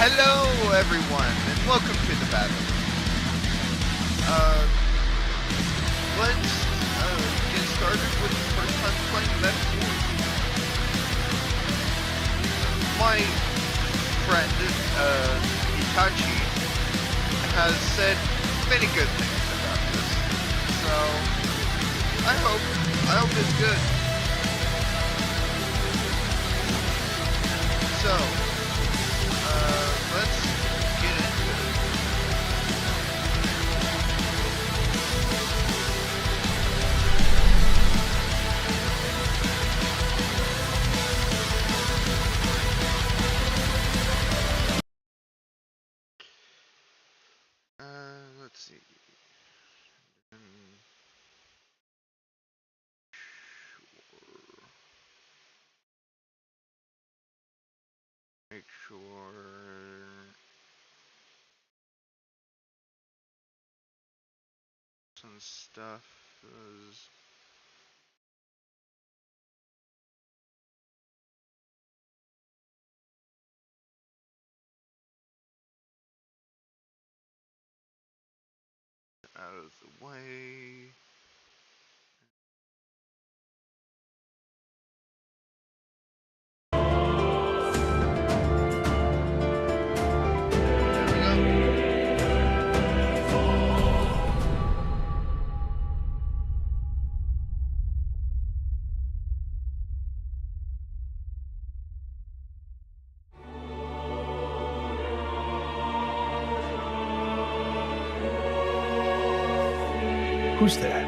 Hello everyone, and welcome to the battle. Let's get started with the first time playing Metal Gear. My friend, Itachi, has said many good things about this, so I hope it's good. So, let's get into it. Let's see. Make sure. Some stuff is out of the way. Who's there?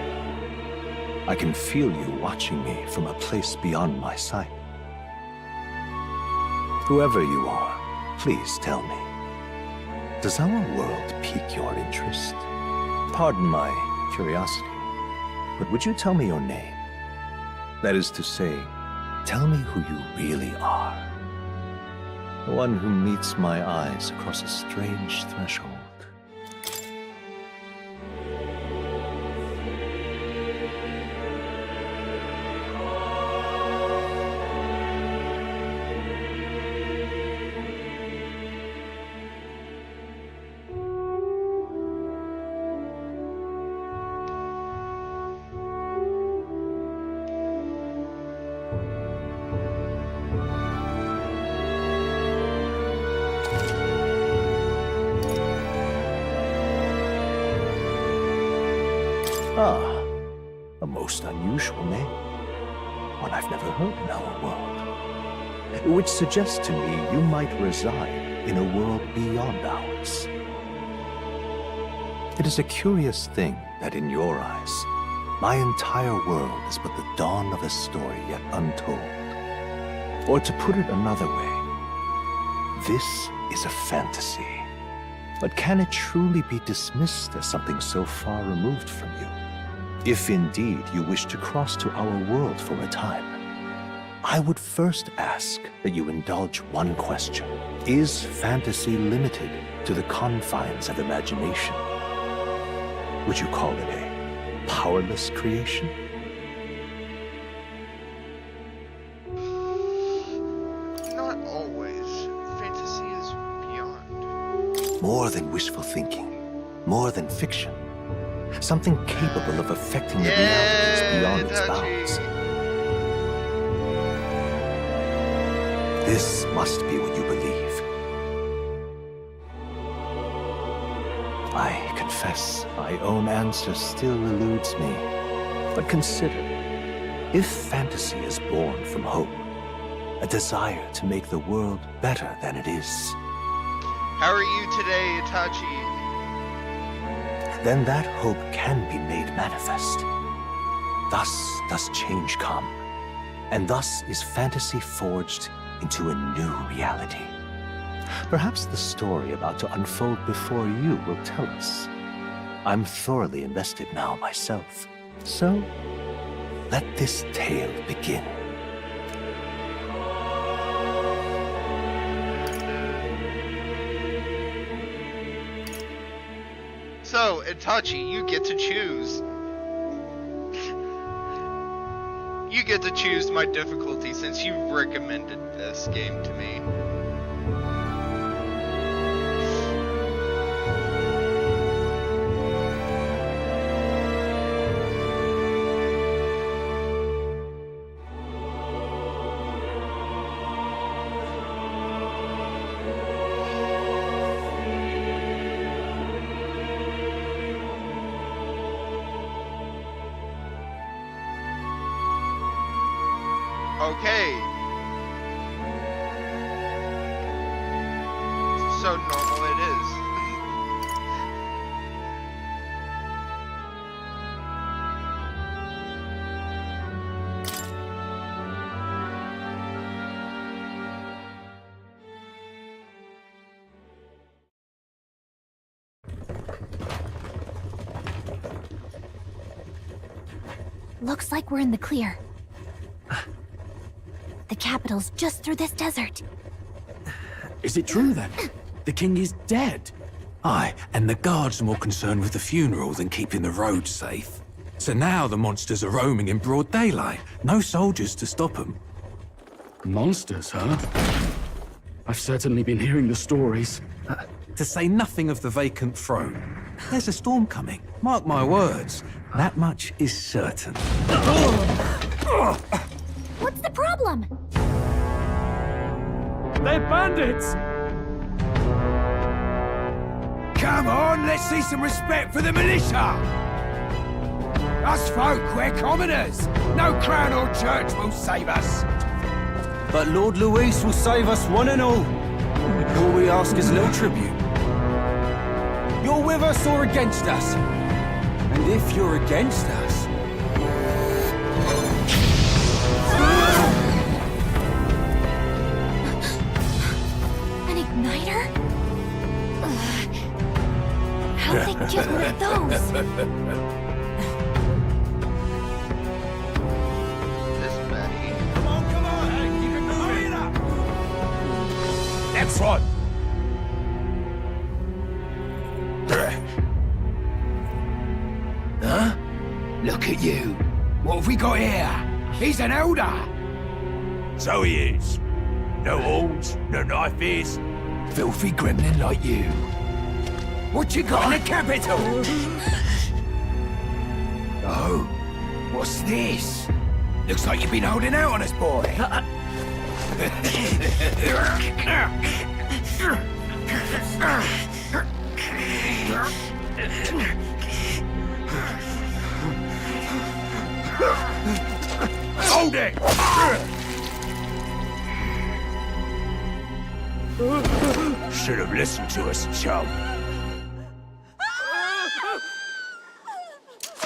I can feel you watching me from a place beyond my sight. Whoever you are, please tell me. Does our world pique your interest? Pardon my curiosity, but would you tell me your name? That is to say, tell me who you really are. The one who meets my eyes across a strange threshold. Ah, a most unusual name. One I've never heard in our world. Which suggests to me you might reside in a world beyond ours. It is a curious thing that in your eyes, my entire world is but the dawn of a story yet untold. Or to put it another way, this is a fantasy. But can it truly be dismissed as something so far removed from you? If indeed you wish to cross to our world for a time, I would first ask that you indulge one question. Is fantasy limited to the confines of imagination? Would you call it a powerless creation? Not always. Fantasy is beyond. More than wishful thinking, more than fiction. Something capable of affecting the realities beyond its bounds. This must be what you believe. I confess my own answer still eludes me. But consider, if fantasy is born from hope, a desire to make the world better than it is, How are you today, Itachi? then that hope can be made manifest. Thus does change come, and thus is fantasy forged into a new reality. Perhaps the story about to unfold before you will tell us. I'm thoroughly invested now myself, so let this tale begin. So, Itachi, you get to choose. You get to choose my difficulty since you recommended this game to me. Okay. So normal it is. Looks like we're in the clear. The capital's just through this desert. Is it true then? The king is dead? Aye, and the guards are more concerned with the funeral than keeping the roads safe. So now the monsters are roaming in broad daylight. No soldiers to stop them. Monsters, huh? I've certainly been hearing the stories. To say nothing of the vacant throne. There's a storm coming, mark my words. That much is certain. What's the problem? They're bandits! Come on, let's see some respect for the militia! Us folk, we're commoners. No crown or church will save us. But Lord Luis will save us one and all. All we ask is little tribute. You're with us or against us? And if you're against us... An igniter? How'd they get one of those? This Betty. Come on, hey, you can hurry it up! Next one! Huh? Look at you. What have we got here? He's an elder. So he is. No horns, no knife is. Filthy gremlin like you. What you got in the capital? Oh, what's this? Looks like you've been holding out on us, boy. Hold it! Should have listened to us, chum.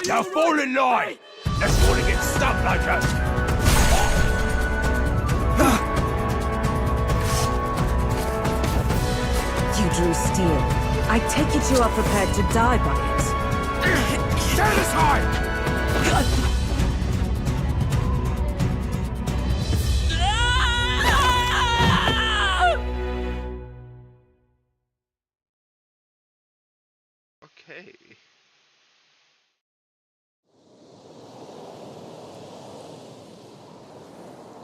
Now fall in line! Let's want to get stuck like us! You drew steel. I take it you are prepared to die by it. Stand aside! Okay.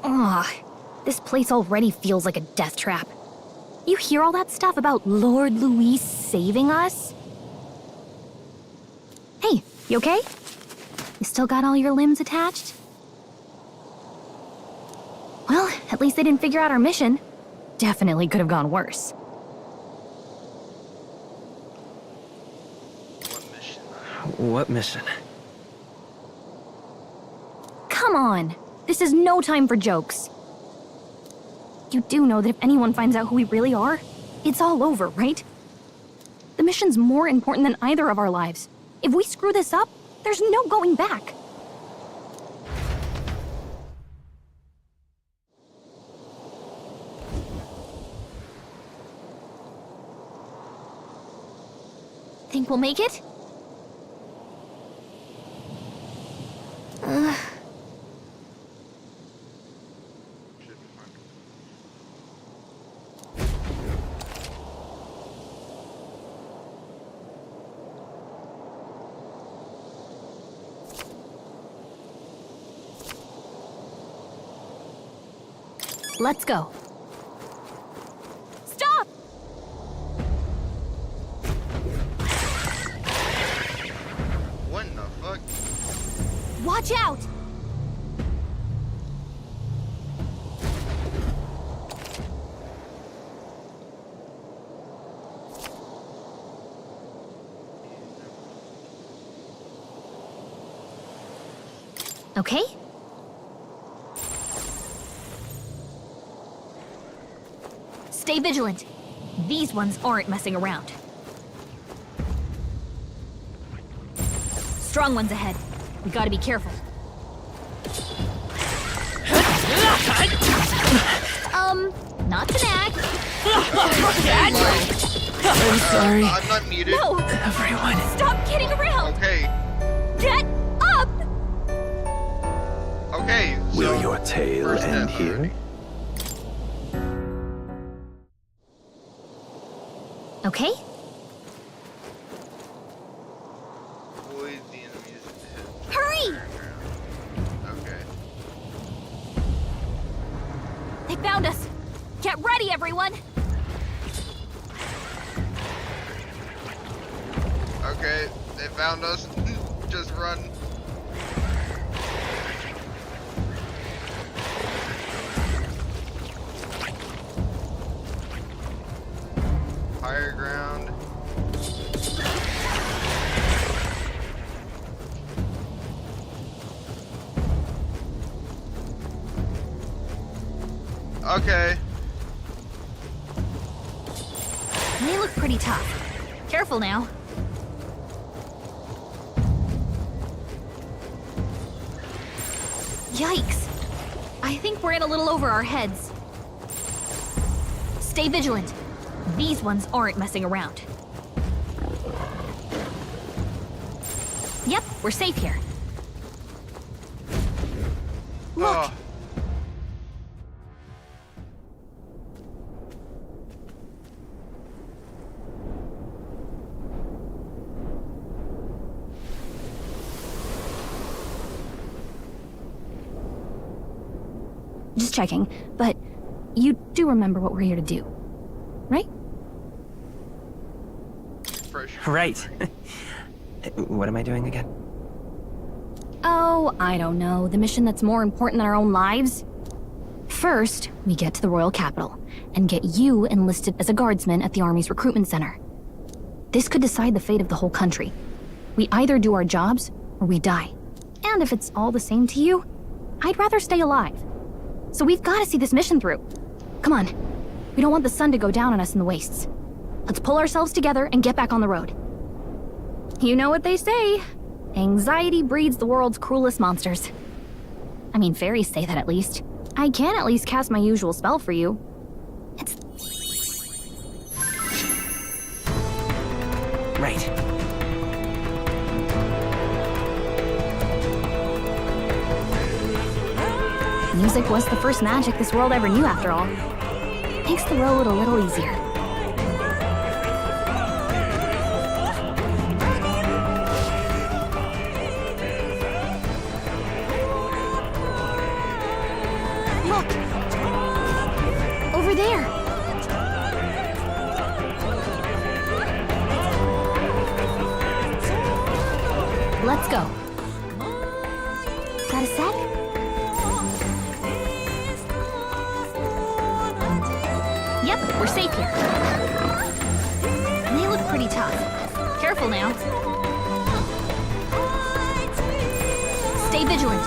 Ugh, this place already feels like a death trap. You hear all that stuff about Lord Luis saving us? Hey, you okay? You still got all your limbs attached? Well, at least they didn't figure out our mission. Definitely could have gone worse. What mission? What mission? Come on! This is no time for jokes. You do know that if anyone finds out who we really are, it's all over, right? The mission's more important than either of our lives. If we screw this up, there's no going back. Think we'll make it? Should be fine. Let's go. Stop! What in the fuck? Watch out! Okay? Stay vigilant. These ones aren't messing around. Strong ones ahead. We gotta be careful. Not to nag. I'm sorry. I'm not muted. No! Everyone. Stop kidding around! Okay. Get up! Okay. So Will your tale first end step, here? Okay? Avoid the enemies ahead. Hurry! Okay. They found us! Get ready, everyone! Okay. They found us. Just run. Higher ground. Okay. They look pretty tough. Careful now. Yikes. I think we're in a little over our heads. Stay vigilant. These ones aren't messing around. Yep, we're safe here. Look! Oh. Just checking, but you do remember what we're here to do, right? Fresh. Right. What am I doing again? Oh, I don't know. The mission that's more important than our own lives? First, we get to the royal capital and get you enlisted as a guardsman at the army's recruitment center. This could decide the fate of the whole country. We either do our jobs or we die. And if it's all the same to you, I'd rather stay alive. So we've got to see this mission through. Come on. We don't want the sun to go down on us in the wastes. Let's pull ourselves together and get back on the road. You know what they say. Anxiety breeds the world's cruelest monsters. I mean, fairies say that at least. I can at least cast my usual spell for you. It's... Right. Music was the first magic this world ever knew, after all. Makes the road a little easier. Look! Over there! Let's go. Got a sec? Yep, we're safe here. They look pretty tough. Careful now. Stay vigilant.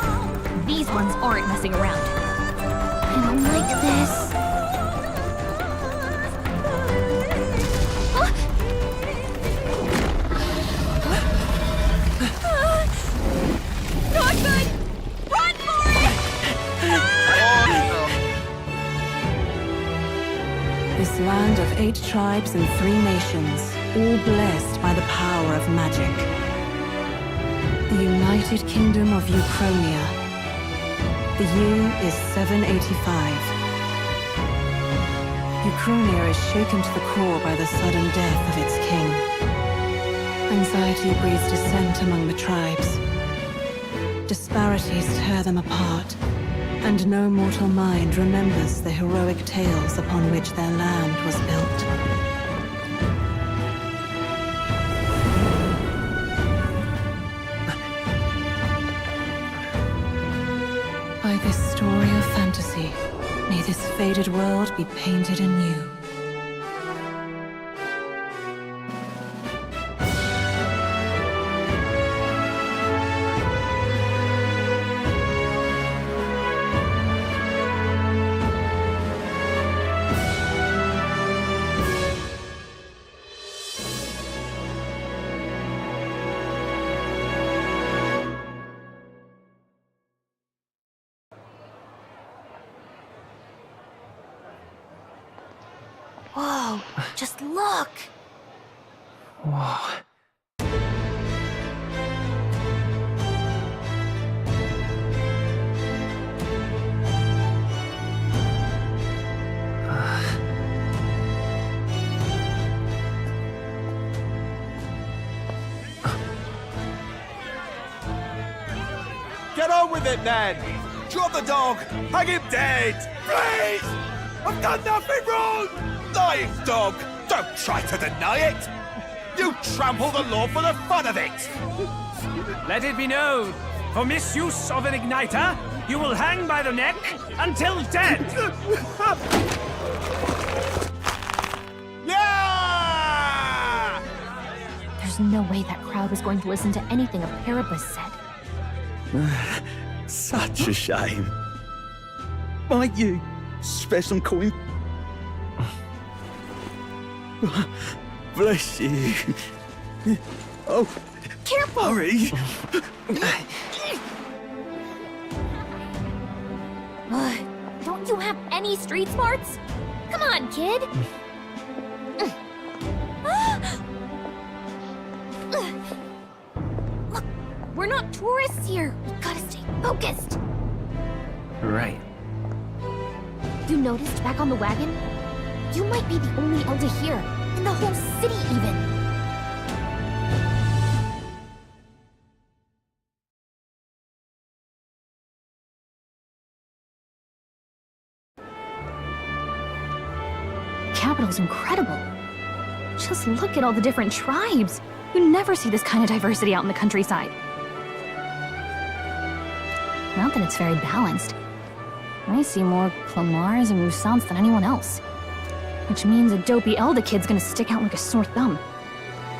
These ones aren't messing around. I don't like this. Not good! Run for it! Oh This land of 8 tribes and 3 nations, all blessed by the power of magic. The United Kingdom of Ukronia. The year is 785. Ukronia is shaken to the core by the sudden death of its king. Anxiety breeds dissent among the tribes. Disparities tear them apart, and no mortal mind remembers the heroic tales upon which their land was built. By this story of fantasy, may this faded world be painted anew. Whoa, just look! Whoa. Get on with it, then! Drop the dog! Hang him dead! Please! I've done nothing wrong! Lying dog! Don't try to deny it! You trample the law for the fun of it! Let it be known, for misuse of an igniter, you will hang by the neck until dead! Yeah! There's no way that crowd was going to listen to anything a Paribus said. Such a shame. Might you spare some coin? Bless you. Oh, Careful! hurry. Don't you have any street smarts? Come on, kid! Look, we're not tourists here. We gotta stay focused. Right. You noticed back on the wagon? You might be the only elder here, in the whole city even. Capital's incredible. Just look at all the different tribes. You never see this kind of diversity out in the countryside. Not that it's very balanced. I see more Clamars and Roussants than anyone else. Which means a dopey Elder kid's gonna stick out like a sore thumb.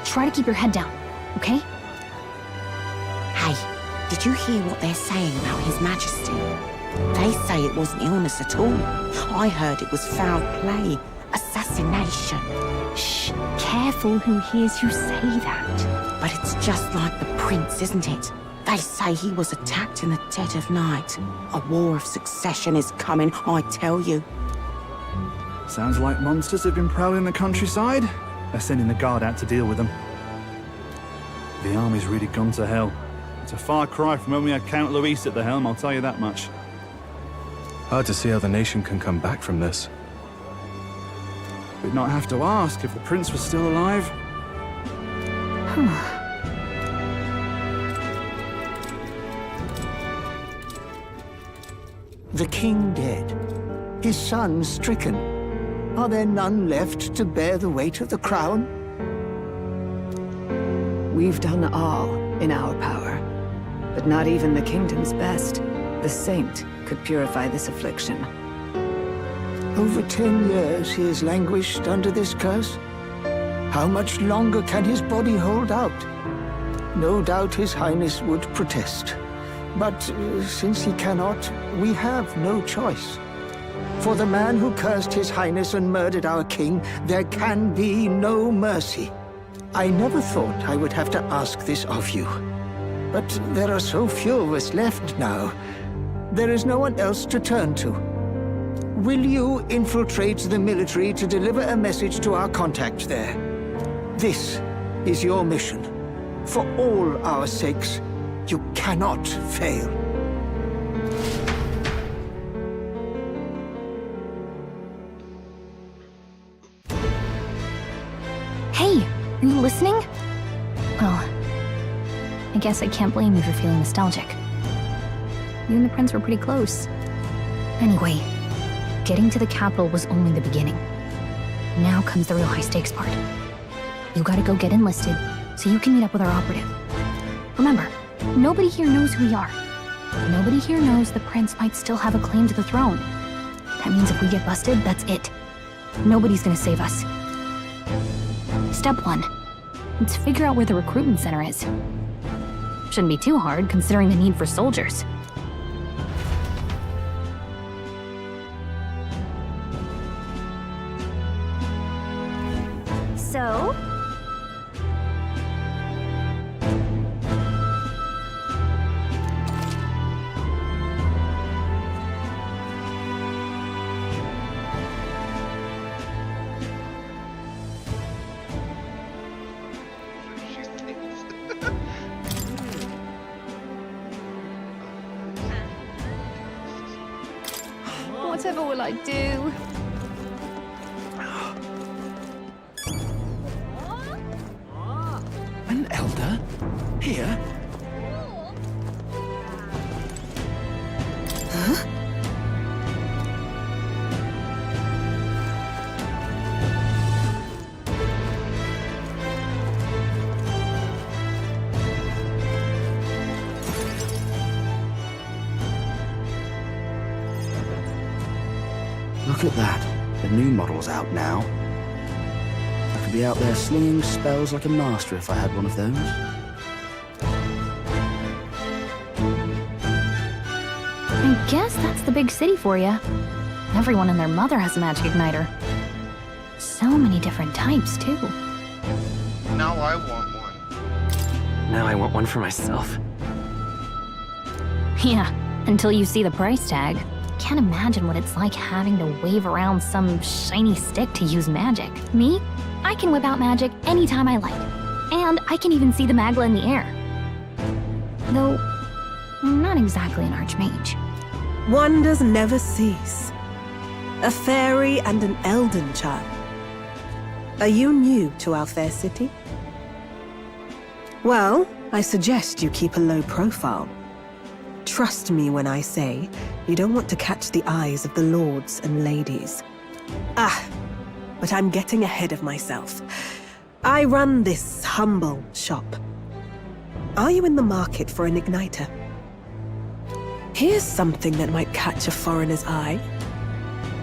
Try to keep your head down, okay? Hey, did you hear what they're saying about His Majesty? They say it wasn't illness at all. I heard it was foul play, assassination. Shh, careful who hears you say that. But it's just like the prince, isn't it? They say he was attacked in the dead of night. A war of succession is coming, I tell you. Sounds like monsters have been prowling the countryside. They're sending the guard out to deal with them. The army's really gone to hell. It's a far cry from when we had Count Luis at the helm, I'll tell you that much. Hard to see how the nation can come back from this. We'd not have to ask if the prince was still alive. The king dead, his son stricken. Are there none left to bear the weight of the crown? We've done all in our power, but not even the kingdom's best, the saint, could purify this affliction. Over 10 years he has languished under this curse. How much longer can his body hold out? No doubt his highness would protest. But since he cannot, we have no choice. For the man who cursed his highness and murdered our king, there can be no mercy. I never thought I would have to ask this of you. But there are so few of us left now. There is no one else to turn to. Will you infiltrate the military to deliver a message to our contact there? This is your mission. For all our sakes, you cannot fail. Hey, are you listening? Well, I guess I can't blame you for feeling nostalgic. You and the prince were pretty close. Anyway, getting to the capital was only the beginning. Now comes the real high-stakes part. You gotta go get enlisted, so you can meet up with our operative. Remember, nobody here knows who we are. Nobody here knows the prince might still have a claim to the throne. That means if we get busted, that's it. Nobody's gonna save us. Step 1. Let's figure out where the recruitment center is. Shouldn't be too hard, considering the need for soldiers. So? Whatever will I do? An elder? Here? Huh? Look at that. The new model's out now. I could be out there slinging spells like a master if I had one of those. I guess that's the big city for you. Everyone and their mother has a magic igniter. So many different types, too. Now I want one. Now I want one for myself. Yeah, until you see the price tag. Can't imagine what it's like having to wave around some shiny stick to use magic. Me? I can whip out magic anytime I like. And I can even see the Magla in the air. Though, I'm not exactly an archmage. Wonders never cease. A fairy and an Elden child. Are you new to our fair city? Well, I suggest you keep a low profile. Trust me when I say you don't want to catch the eyes of the lords and ladies. But I'm getting ahead of myself. I run this humble shop. Are you in the market for an igniter? Here's something that might catch a foreigner's eye.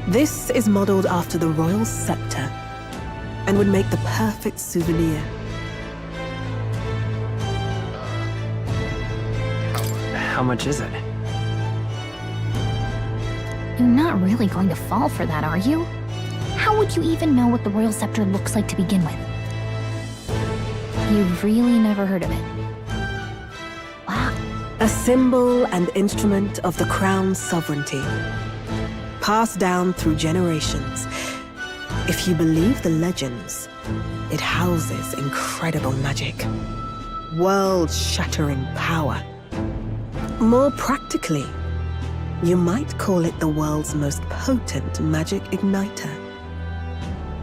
This is modeled after the royal scepter and would make the perfect souvenir. How much is it? You're not really going to fall for that, are you? How would you even know what the royal scepter looks like to begin with? You've really never heard of it. Wow. A symbol and instrument of the crown's sovereignty. Passed down through generations. If you believe the legends, it houses incredible magic. World-shattering power. More practically, you might call it the world's most potent magic igniter.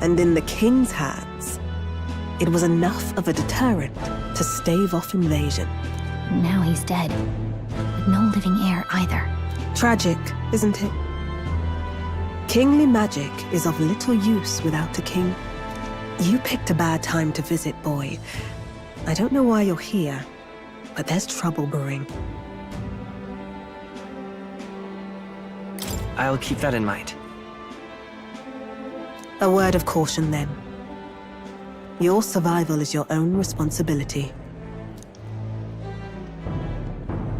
And in the king's hands, it was enough of a deterrent to stave off invasion. Now he's dead, with no living heir either. Tragic, isn't it? Kingly magic is of little use without a king. You picked a bad time to visit, boy. I don't know why you're here, but there's trouble brewing. I'll keep that in mind. A word of caution, then. Your survival is your own responsibility.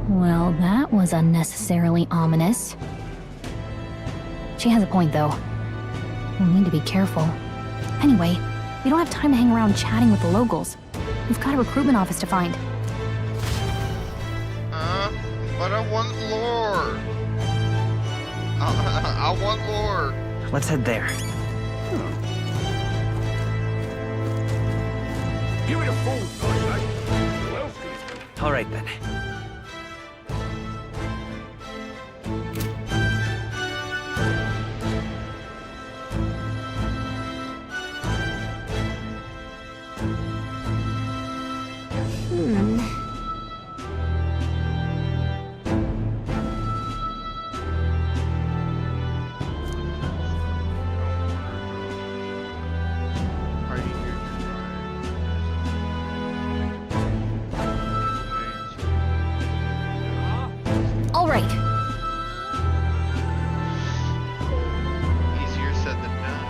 Well, that was unnecessarily ominous. She has a point, though. We'll need to be careful. Anyway, we don't have time to hang around chatting with the locals. We've got a recruitment office to find. But I want lore. I want lore. Let's head there. Give it a full guy. Who else can... All right then. All right. Easier said than done.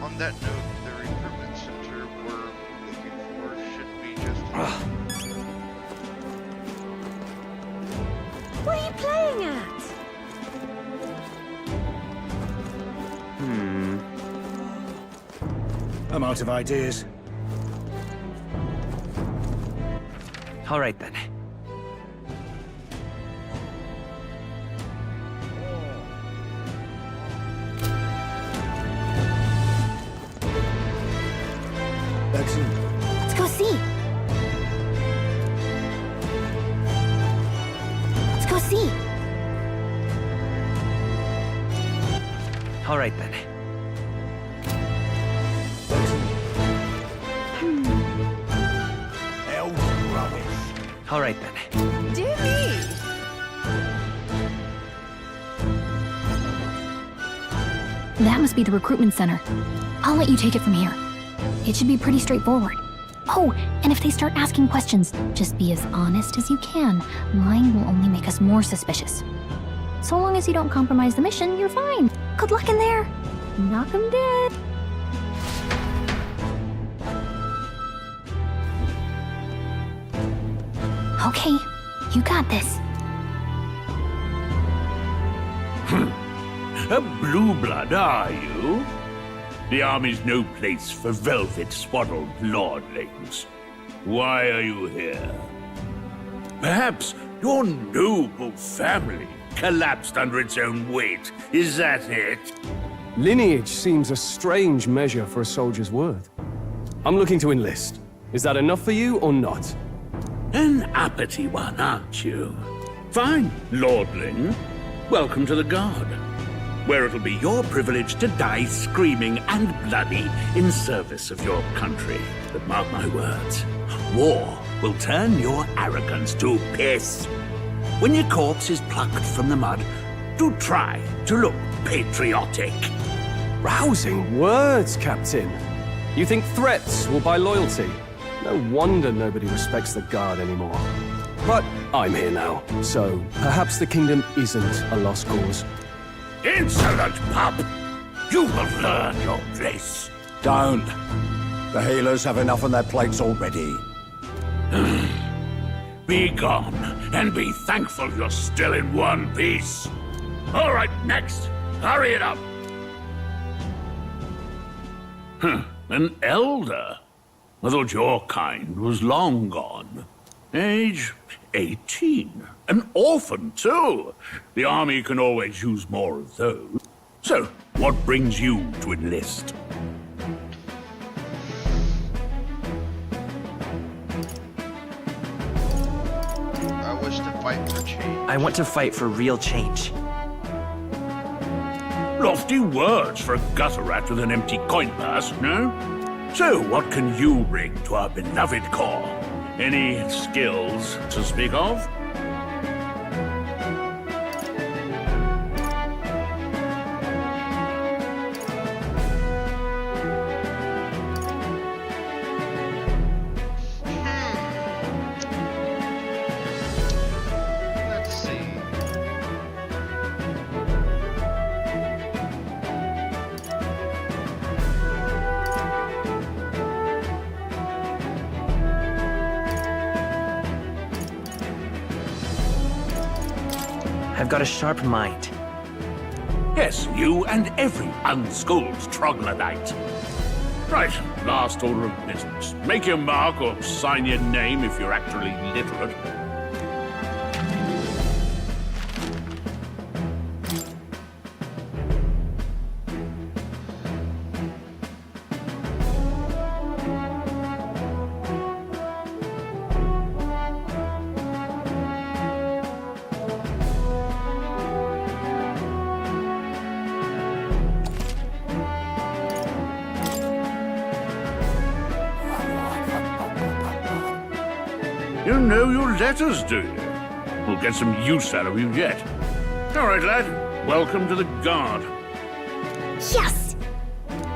On that note, the recruitment center we're looking for should be just. What are you playing at? I'm out of ideas. All right then. Excellent. Let's go see. All right then. Elf rubbish. All right then. Dear me! That must be the recruitment center. I'll let you take it from here. It should be pretty straightforward. Oh, and if they start asking questions, just be as honest as you can. Lying will only make us more suspicious. So long as you don't compromise the mission, you're fine. Good luck in there. Knock 'em dead. Okay, you got this. A blue blood, are you? The army's no place for velvet-swaddled lordlings. Why are you here? Perhaps your noble family collapsed under its own weight. Is that it? Lineage seems a strange measure for a soldier's worth. I'm looking to enlist. Is that enough for you or not? An uppity one, aren't you? Fine, lordling. Welcome to the Guard, where it'll be your privilege to die screaming and bloody in service of your country. But mark my words, war will turn your arrogance to piss. When your corpse is plucked from the mud, do try to look patriotic. Rousing words, Captain. You think threats will buy loyalty? No wonder nobody respects the Guard anymore. But I'm here now, so perhaps the kingdom isn't a lost cause. Insolent pup! You will learn your place. Don't. The healers have enough on their plates already. Be gone, and be thankful you're still in one piece. All right, next. Hurry it up. An elder? I thought your kind was long gone. Age 18. An orphan, too. The army can always use more of those. So, what brings you to enlist? I wish to fight for change. I want to fight for real change. Lofty words for a gutter rat with an empty coin purse, no? So, what can you bring to our beloved corps? Any skills to speak of? Let's see. I've got a sharp mind. Yes, you and every unschooled troglodyte. Right, last order of business. Make your mark or sign your name if you're actually literate. You know your letters, do you? We'll get some use out of you yet. All right, lad. Welcome to the Guard. Yes!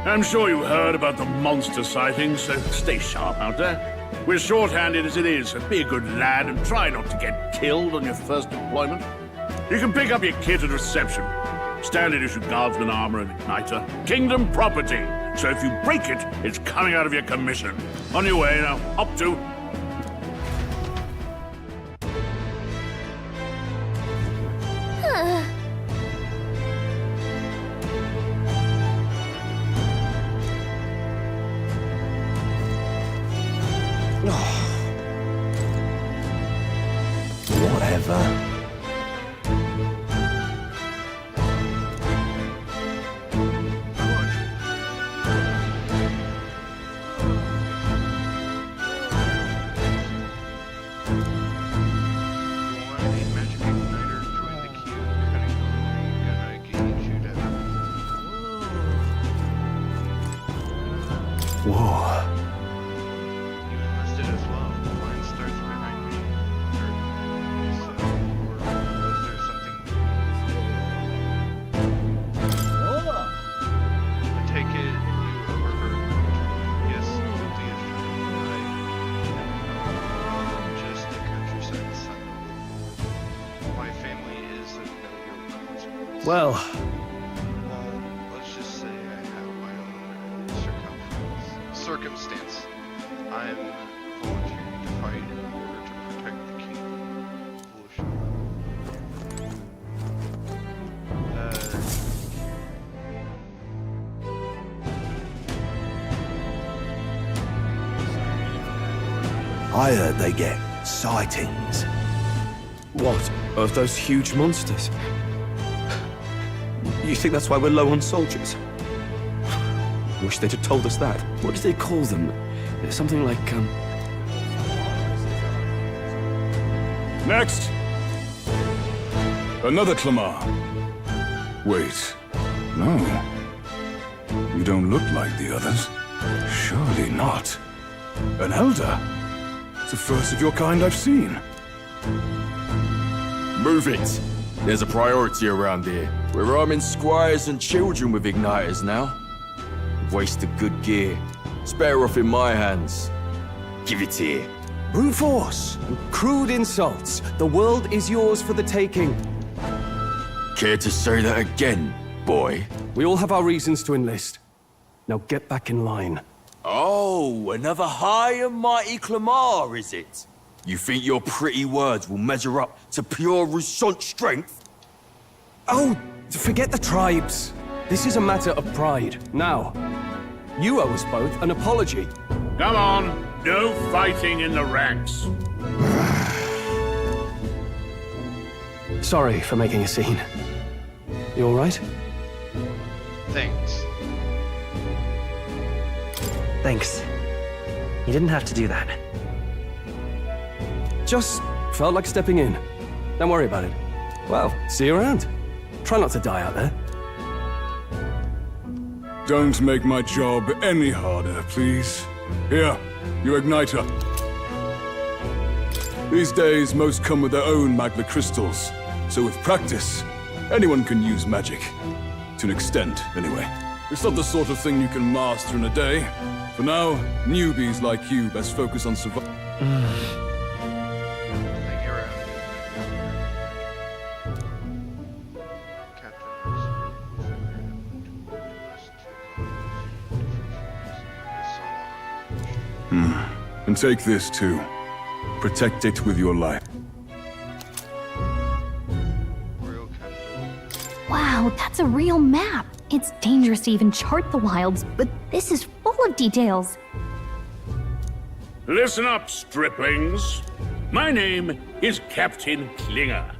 I'm sure you heard about the monster sightings, so stay sharp out there. We're short-handed as it is, so be a good lad and try not to get killed on your first deployment. You can pick up your kit at reception. Standard issue guardsman armor and igniter. Kingdom property. So if you break it, it's coming out of your commission. On your way now. Up to... Whatever. Whoa. You enlisted as well. Mine starts behind me. So, or was there something? I take it you overheard. Yes, guilty as charged. Just a countryside son. My family is of no real consequence. Well, Let's just say I have my own circumstance. I'm volunteering to fight in order to protect the kingdom. Foolish. I heard they get sightings. what? Of those huge monsters? You think that's why we're low on soldiers? Wish they'd have told us that. What do they call them? Something like, Next! Another Clamar. Wait. No. You don't look like the others. Surely not. An elder? It's the first of your kind I've seen. Move it. There's a priority around here. We're arming squires and children with igniters now. Wasted good gear. It's better off in my hands. Give it here. brute force, crude insults. The world is yours for the taking. Care to say that again, boy? We all have our reasons to enlist. Now get back in line. Oh, another high and mighty Clamar, is it? You think your pretty words will measure up to pure Rousant strength? Oh, forget the tribes. This is a matter of pride. Now, you owe us both an apology. Come on, no fighting in the ranks. Sorry for making a scene. You all right? Thanks. Thanks. You didn't have to do that. Just felt like stepping in. Don't worry about it. Well, see you around. Try not to die out there. Don't make my job any harder, please. Here, you igniter. These days, most come with their own Magna crystals. So with practice, anyone can use magic. To an extent, anyway. It's not the sort of thing you can master in a day. For now, newbies like you best focus on survival. And take this too. Protect it with your life. Wow, that's a real map. It's dangerous to even chart the wilds, but this is full of details. Listen up, striplings. My name is Captain Klinger.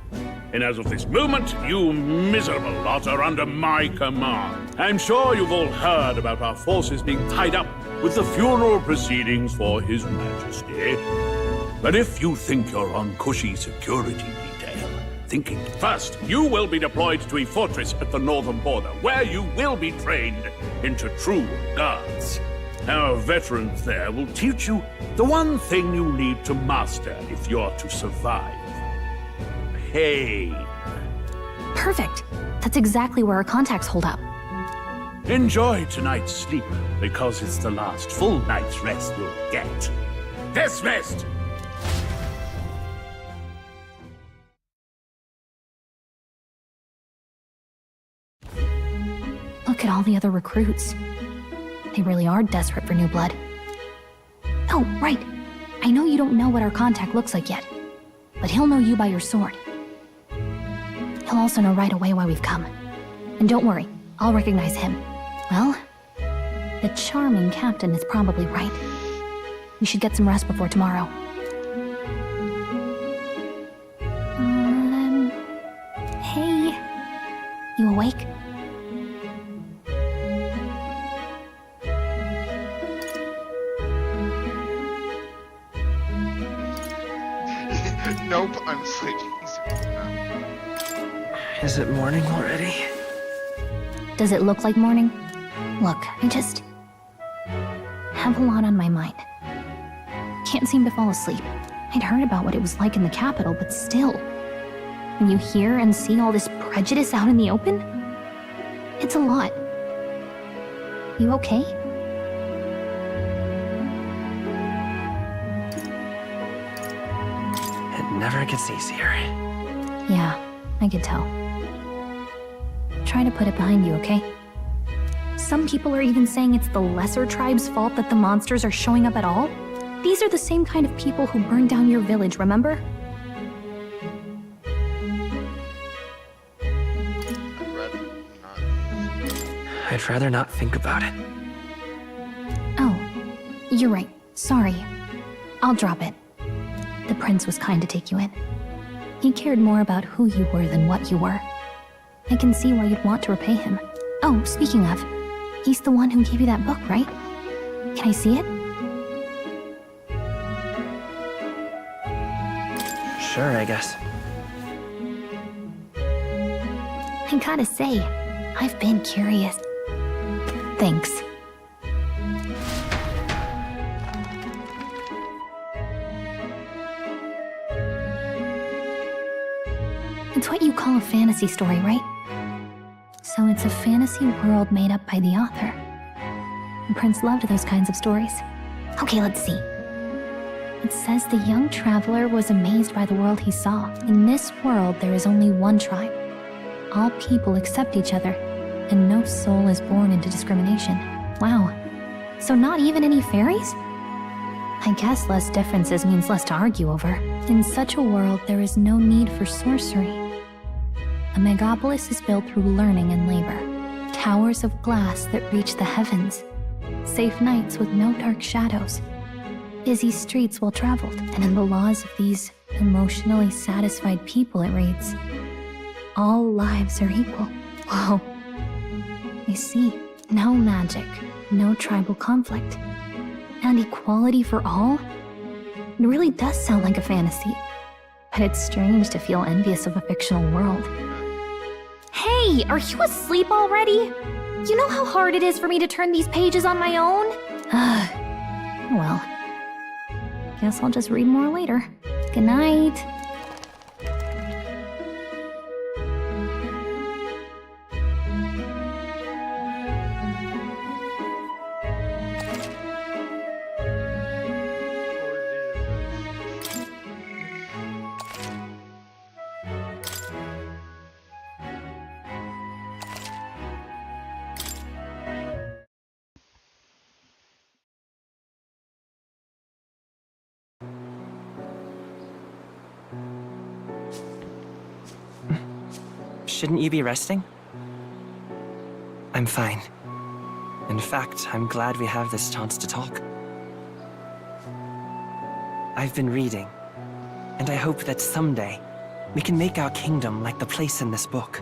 And as of this moment, you miserable lot are under my command. I'm sure you've all heard about our forces being tied up with the funeral proceedings for His Majesty. But if you think you're on cushy security detail, thinking first, you will be deployed to a fortress at the northern border, where you will be trained into true guards. Our veterans there will teach you the one thing you need to master if you're to survive. Pain. Perfect. That's exactly where our contacts hold up. Enjoy tonight's sleep, because it's the last full night's rest you'll get. Dismissed! Look at all the other recruits. They really are desperate for new blood. Oh, right. I know you don't know what our contact looks like yet, but he'll know you by your sword. He'll also know right away why we've come. And don't worry, I'll recognize him. Well, the charming captain is probably right. We should get some rest before tomorrow. Hey. You awake? Nope, I'm sleeping. Is it morning already? Does it look like morning? Look, have a lot on my mind. Can't seem to fall asleep. I'd heard about what it was like in the capital, but still. When you hear and see all this prejudice out in the open, it's a lot. You okay? It never gets easier. Yeah, I could tell. Try to put it behind you, okay? Some people are even saying it's the lesser tribe's fault that the monsters are showing up at all. These are the same kind of people who burned down your village, remember? I'd rather not think about it. Oh, you're right. Sorry. I'll drop it. The prince was kind to take you in. He cared more about who you were than what you were. I can see why you'd want to repay him. Oh, speaking of, he's the one who gave you that book, right? Can I see it? Sure, I guess. I gotta say, I've been curious. Thanks. It's what you call a fantasy story, right? So it's a fantasy world made up by the author. The prince loved those kinds of stories. Okay, let's see. It says the young traveler was amazed by the world he saw. In this world, there is only one tribe. All people accept each other, and no soul is born into discrimination. Wow. So not even any fairies? I guess less differences means less to argue over. In such a world, there is no need for sorcery. A megapolis is built through learning and labor. Towers of glass that reach the heavens. Safe nights with no dark shadows. Busy streets well traveled. And in the laws of these emotionally satisfied people, it reads, all lives are equal. Whoa. I see. No magic, no tribal conflict, and equality for all? It really does sound like a fantasy. But it's strange to feel envious of a fictional world. Hey, are you asleep already? You know how hard it is for me to turn these pages on my own? Well, guess I'll just read more later. Good night. Shouldn't you be resting? I'm fine. In fact, I'm glad we have this chance to talk. I've been reading, and I hope that someday we can make our kingdom like the place in this book.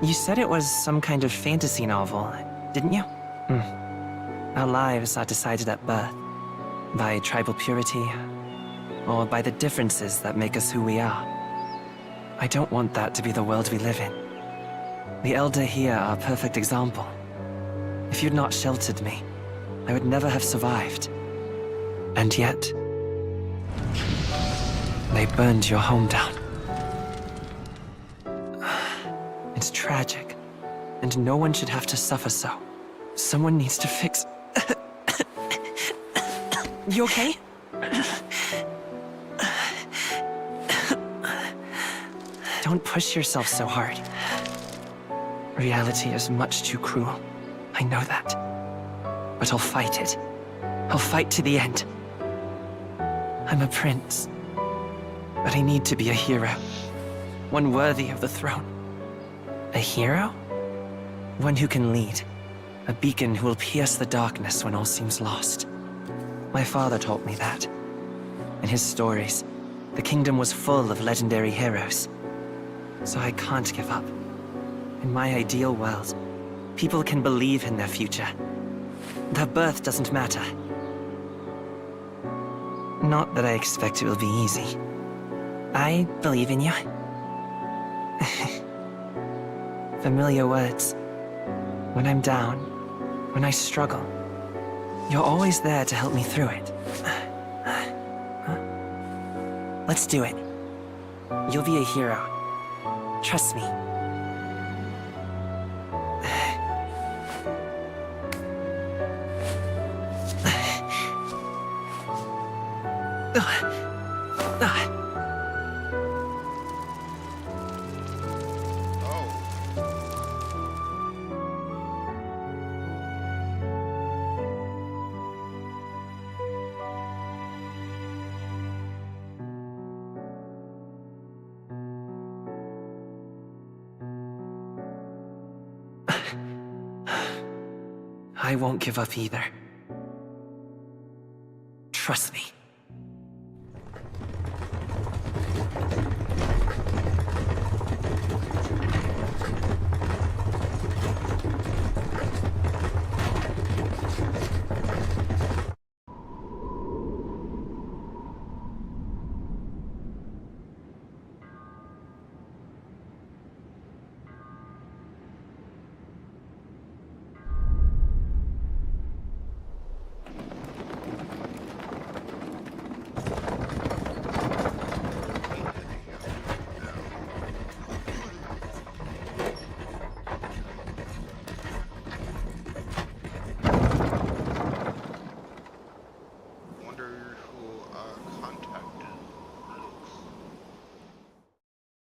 You said it was some kind of fantasy novel, didn't you? Our lives are decided at birth, by tribal purity, or by the differences that make us who we are. I don't want that to be the world we live in. The Elder here are a perfect example. If you'd not sheltered me, I would never have survived. And yet, they burned your home down. It's tragic, and no one should have to suffer so. Someone needs to fix... You okay? Don't push yourself so hard. Reality is much too cruel. I know that. But I'll fight it. I'll fight to the end. I'm a prince. But I need to be a hero. One worthy of the throne. A hero? One who can lead. A beacon who will pierce the darkness when all seems lost. My father taught me that. In his stories, the kingdom was full of legendary heroes. So I can't give up. In my ideal world, people can believe in their future. Their birth doesn't matter. Not that I expect it will be easy. I believe in you. Familiar words. When I'm down, when I struggle, You're always there to help me through it. Let's do it. You'll be a hero. Trust me. I won't give up either. Trust me.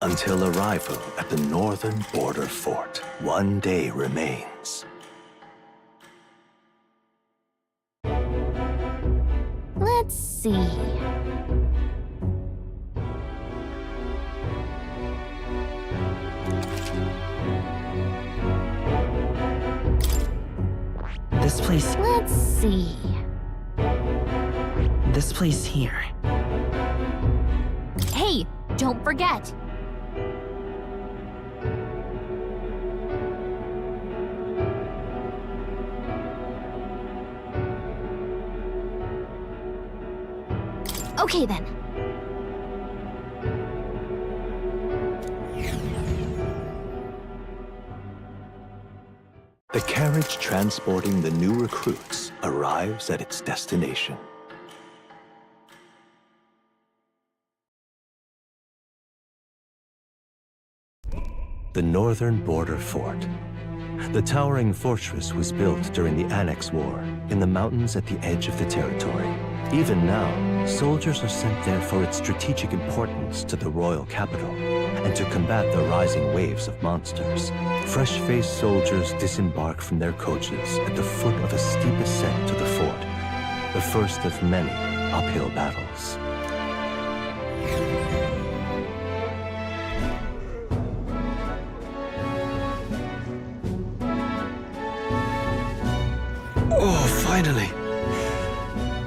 Until arrival at the northern border fort, one day remains. Let's see. This place. Let's see. This place here. Hey, don't forget. Okay then. The carriage transporting the new recruits arrives at its destination. The northern border fort. The towering fortress was built during the Annex War in the mountains at the edge of the territory. Even now, soldiers are sent there for its strategic importance to the royal capital and to combat the rising waves of monsters. Fresh-faced soldiers disembark from their coaches at the foot of a steep ascent to the fort, the first of many uphill battles. Oh, finally.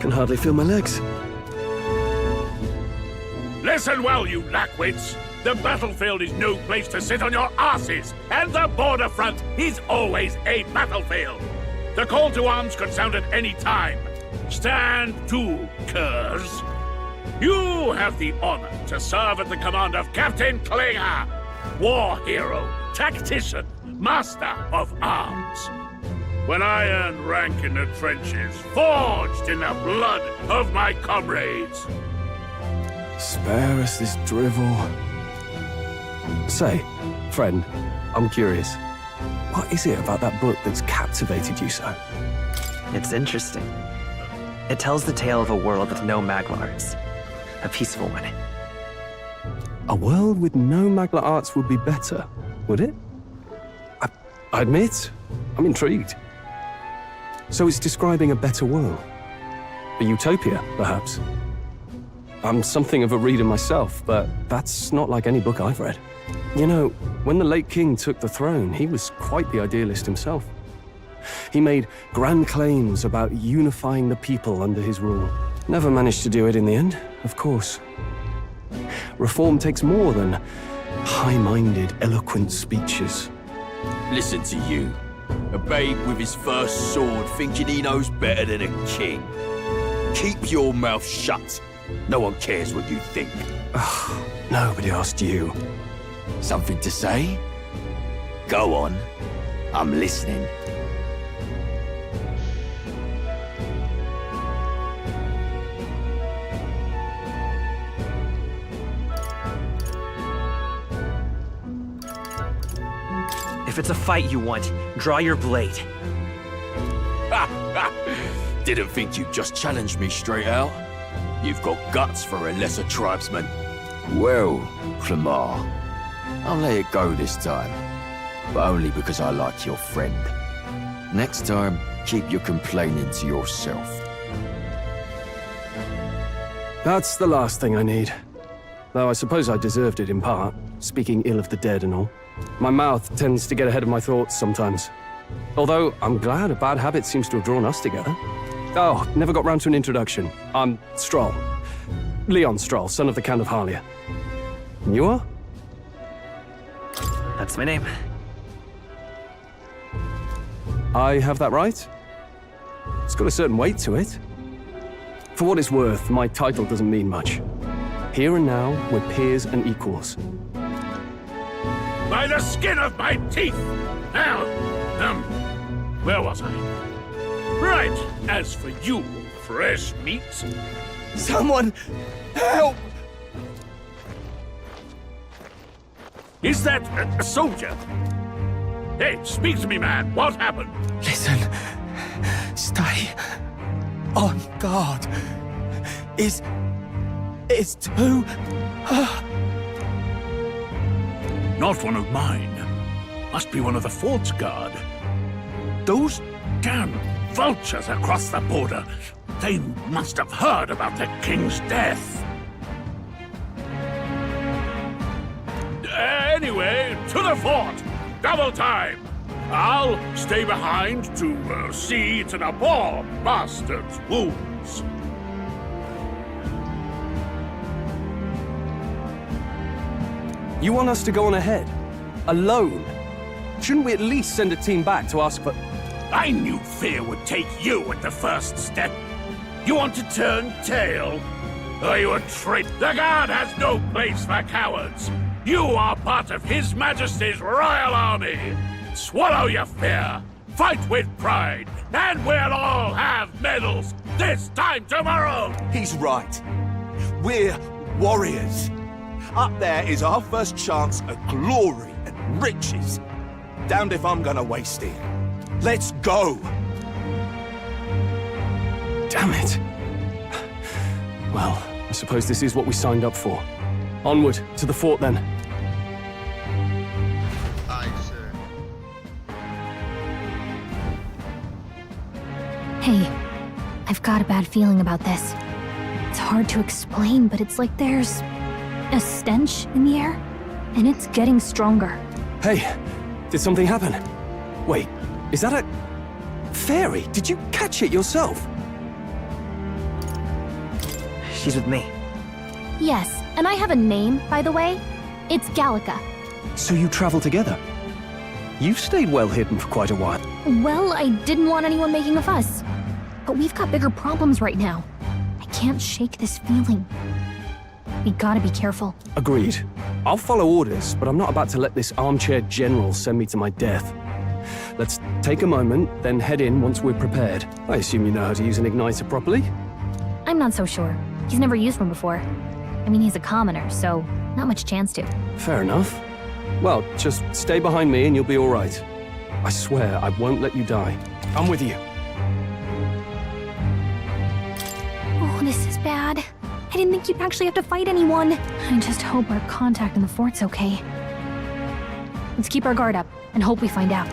Can hardly feel my legs. Listen well, you lackwits. The battlefield is no place to sit on your asses, and the border front is always a battlefield. The call to arms could sound at any time. Stand to, curs. You have the honor to serve at the command of Captain Klinger, war hero, tactician, master of arms. When I earned rank in the trenches, forged in the blood of my comrades. Spare us this drivel. Say, friend, I'm curious. What is it about that book that's captivated you so? It's interesting. It tells the tale of a world with no Maglars. A peaceful one. A world with no Maglar arts would be better, would it? I admit, I'm intrigued. So it's describing a better world. A utopia, perhaps. I'm something of a reader myself, but that's not like any book I've read. You know, when the late king took the throne, he was quite the idealist himself. He made grand claims about unifying the people under his rule. Never managed to do it in the end, of course. Reform takes more than high-minded, eloquent speeches. Listen to you. A babe with his first sword thinking he knows better than a king. Keep your mouth shut. No one cares what you think. Nobody asked you. Something to say? Go on. I'm listening. If it's a fight you want, draw your blade. Didn't think you'd just challenge me straight out. You've got guts for a lesser tribesman. Well, Clemar, I'll let it go this time. But only because I like your friend. Next time, keep your complaining to yourself. That's the last thing I need. Though I suppose I deserved it in part, speaking ill of the dead and all. My mouth tends to get ahead of my thoughts sometimes. Although, I'm glad a bad habit seems to have drawn us together. Oh, never got round to an introduction. I'm Stroll. Leon Stroll, son of the Count of Harlia. And you are? That's my name. I have that right? It's got a certain weight to it. For what it's worth, my title doesn't mean much. Here and now, we're peers and equals. By the skin of my teeth! Now, where was I? Right, as for you, fresh meat. Someone help! Is that a soldier? Hey, speak to me, man. What happened? Listen. Stay on guard. It's too... Not one of mine. Must be one of the fort's guard. Those damn vultures across the border. They must have heard about the king's death. Anyway, to the fort. Double time. I'll stay behind to see to the poor bastard's wounds. You want us to go on ahead? Alone? Shouldn't we at least send a team back to ask for... I knew fear would take you at the first step. You want to turn tail? Are you a trick? The guard has no place for cowards. You are part of His Majesty's Royal Army. Swallow your fear. Fight with pride. And we'll all have medals this time tomorrow. He's right. We're warriors. Up there is our first chance at glory and riches. Damned if I'm gonna waste it. Let's go! Damn it. Well, I suppose this is what we signed up for. Onward, to the fort then. Aye, sir. Hey, I've got a bad feeling about this. It's hard to explain, but it's like there's a stench in the air, and it's getting stronger. Hey, did something happen? Wait, is that a... fairy? Did you catch it yourself? She's with me. Yes, and I have a name, by the way. It's Gallica. So you travel together? You've stayed well hidden for quite a while. Well, I didn't want anyone making a fuss. But we've got bigger problems right now. I can't shake this feeling. We gotta be careful. Agreed. I'll follow orders, but I'm not about to let this armchair general send me to my death. Let's take a moment, then head in once we're prepared. I assume you know how to use an igniter properly? I'm not so sure. He's never used one before. I mean, he's a commoner, so not much chance to. Fair enough. Well, just stay behind me and you'll be all right. I swear I won't let you die. I'm with you. Oh, this is bad. I didn't think you'd actually have to fight anyone. I just hope our contact in the fort's okay. Let's keep our guard up and hope we find out.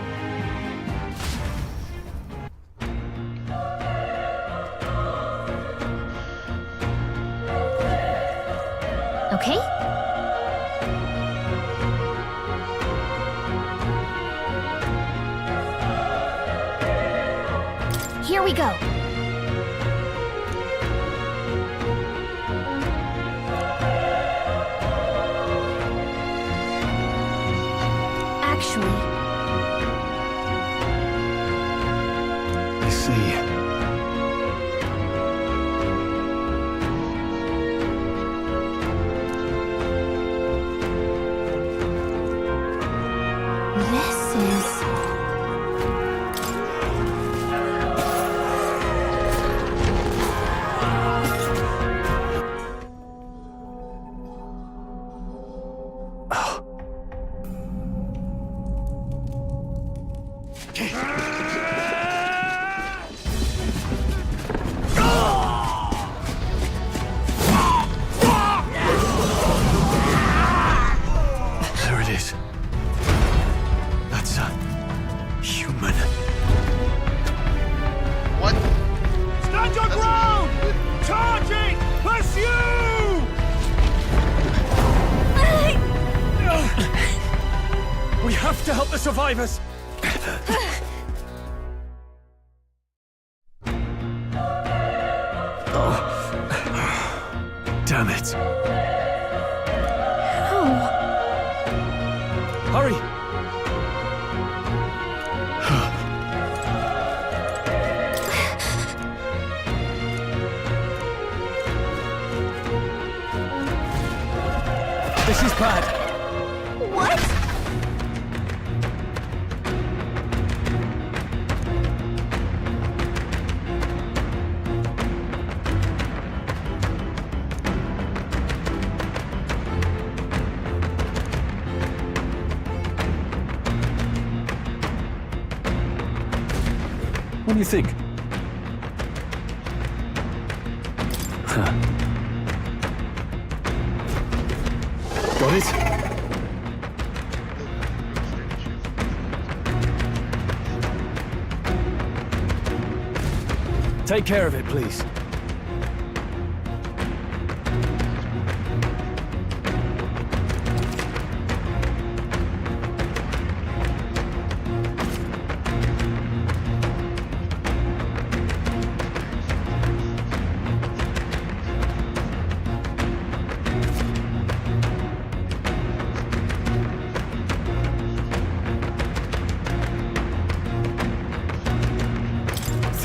Okay? Here we go. Actually, I see. this is... There it is. That's a human. What? Stand your ground! Charging! Pursue! We have to help the survivors! Damn it. Hurry! This is bad. What? What do you think? Got it? Take care of it, please.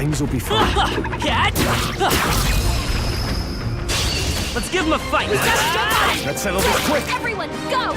Things will be fine. Let's give him a fight! Let's settle this quick! Everyone, go!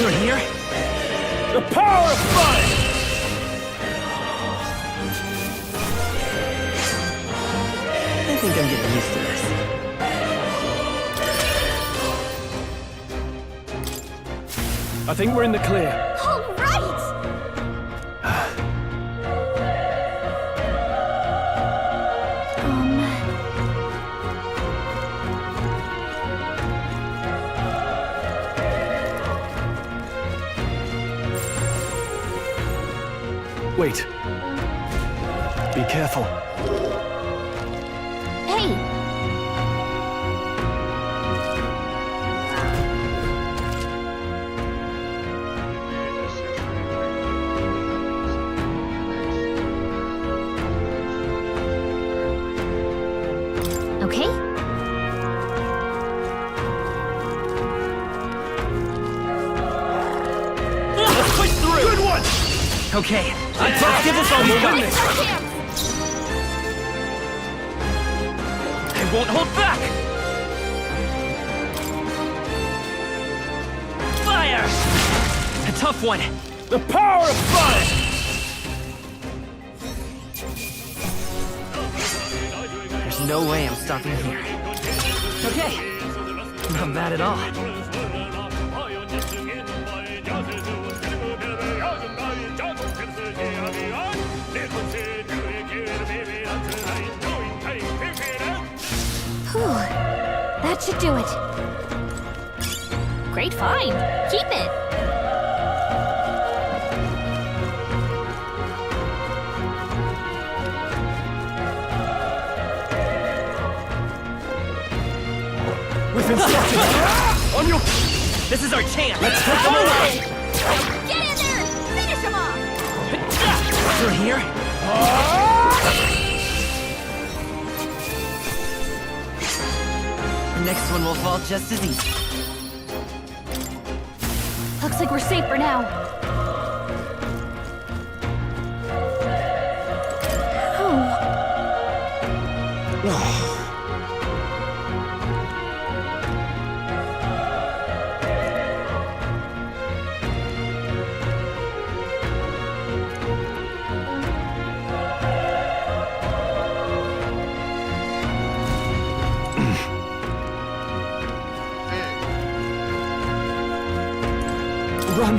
Through here? The power of fire! I think I'm getting used to this. I think we're in the clear. All right! Wait. Be careful. Hey! Okay? Let's push through! Good one! Okay, let's give this all we got. I won't hold back! Fire! A tough one. The power of fire! There's no way I'm stopping here. Okay, not bad at all. Whew. That should do it. Great find. Keep it. With been spotted! On your... This is our chance! Let's take them away! Get in there! Finish him off! Through here? The next one will fall just as easy. Looks like we're safe for now. Run!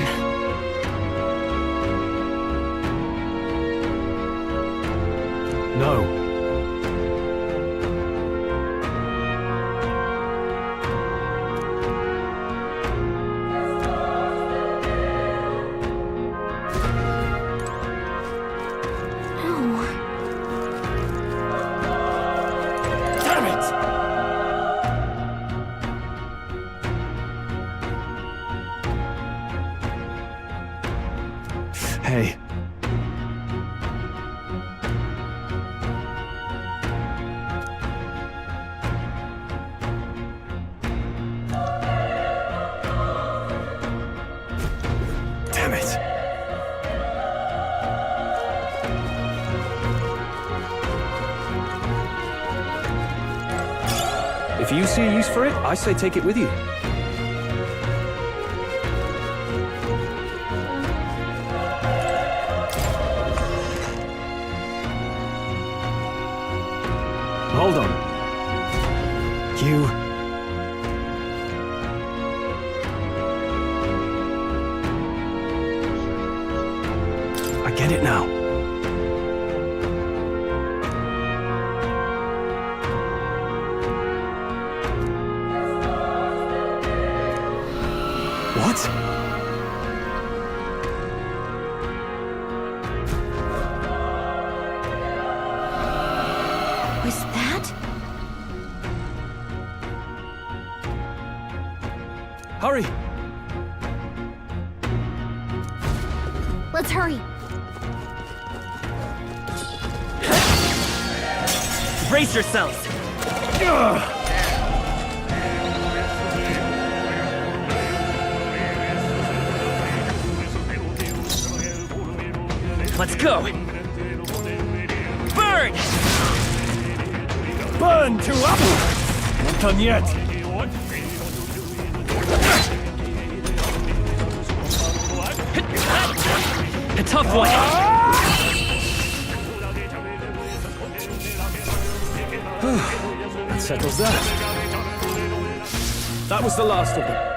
No. Damn it! Hey. Damn it. If you see a use for it, I say take it with you. Hold on. You... I get it now. What? Was that? Hurry! Let's hurry. Brace yourselves! Let's go! Burn! Burn to up! Not done yet. A tough one! That settles that. That was the last of them.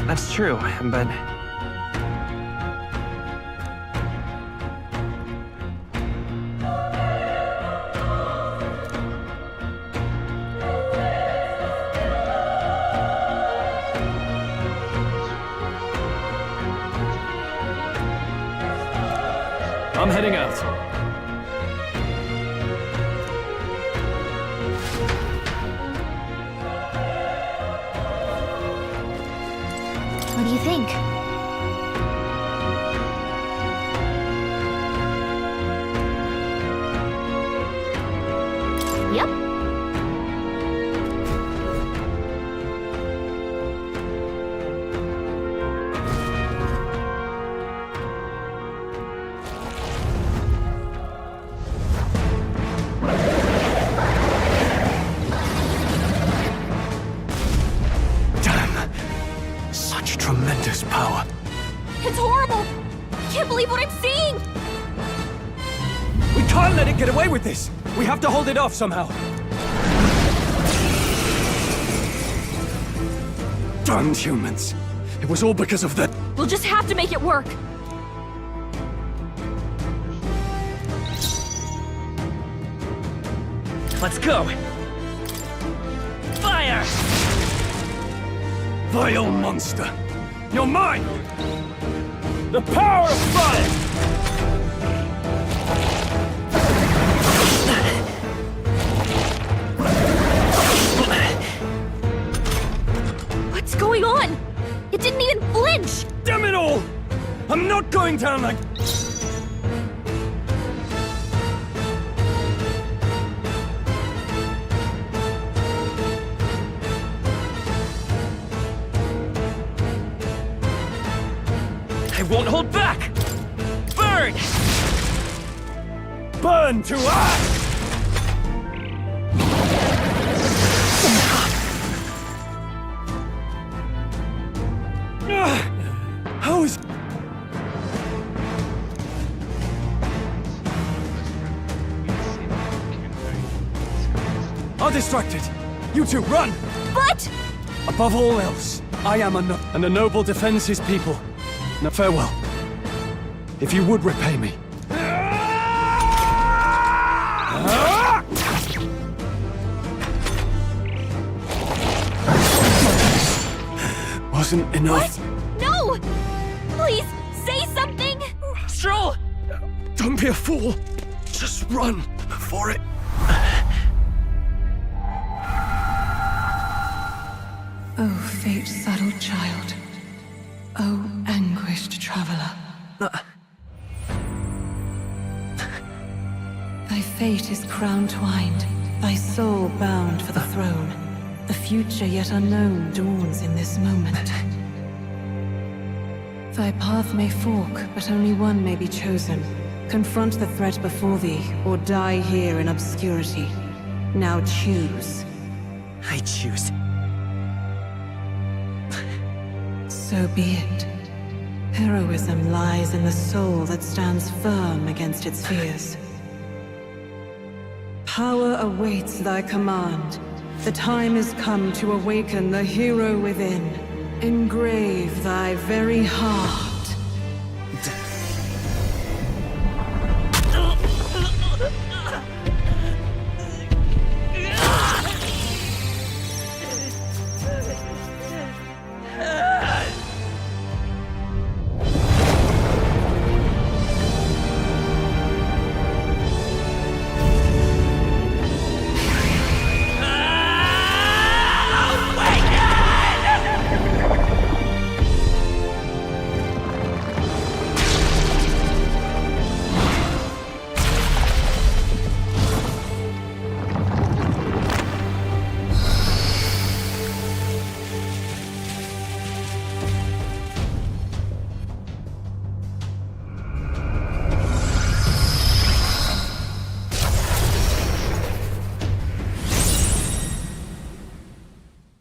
That's true, but... I'm heading out. What do you think? get away with this. We have to hold it off somehow. Damned humans. It was all because of that. We'll just have to make it work. Let's go! Fire! Vile monster! You're mine! The power of fire! What's going on? It didn't even flinch! Damn it all! I'm not going down like... I won't hold back! Burn! Burn to ash! How is... I'll distract it. You two, run! But... Above all else, I am a and a noble defends his people. Now farewell. If you would repay me. Wasn't enough. What? No! Please, say something! Stroll! Don't be a fool. Just run for it. Oh, fate-saddled child. Oh, anguished traveler. Thy fate is crown-twined, thy soul bound for the throne. The future yet unknown dawns in this moment. Thy path may fork, but only one may be chosen. Confront the threat before thee, or die here in obscurity. Now choose. I choose. So be it. Heroism lies in the soul that stands firm against its fears. Power awaits thy command. The time is come to awaken the hero within. Engrave thy very heart.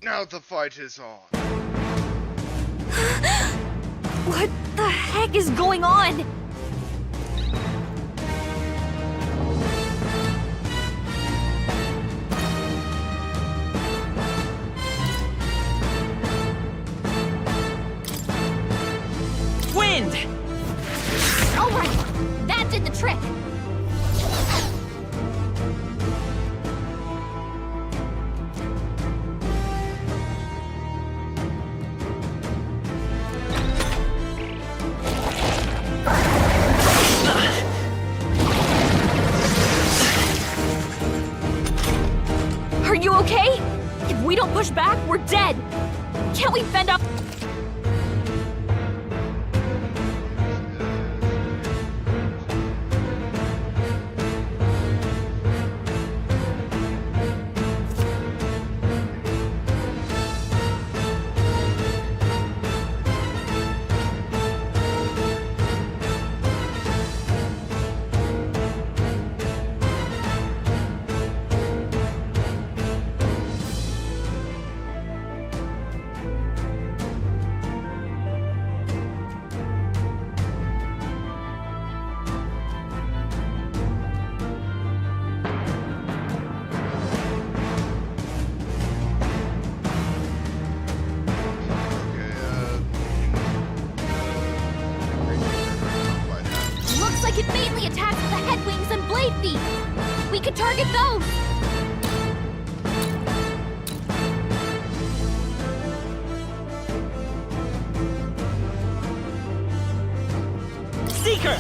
Now the fight is on. What the heck is going on? Wind! Alright, that did the trick. Are you okay? If we don't push back, we're dead. Can't we fend up? feet. We could target those. Seeker!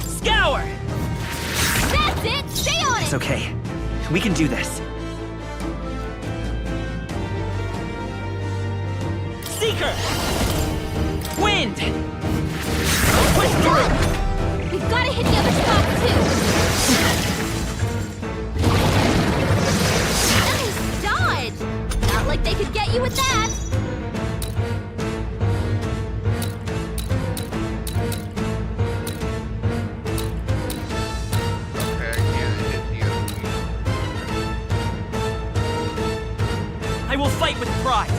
Scour! That's it! Stay on it! It's okay. We can do this. Seeker! Wind! Push through! We've got to hit the other spot, too! Nice dodge! Not like they could get you with that! I will fight with pride!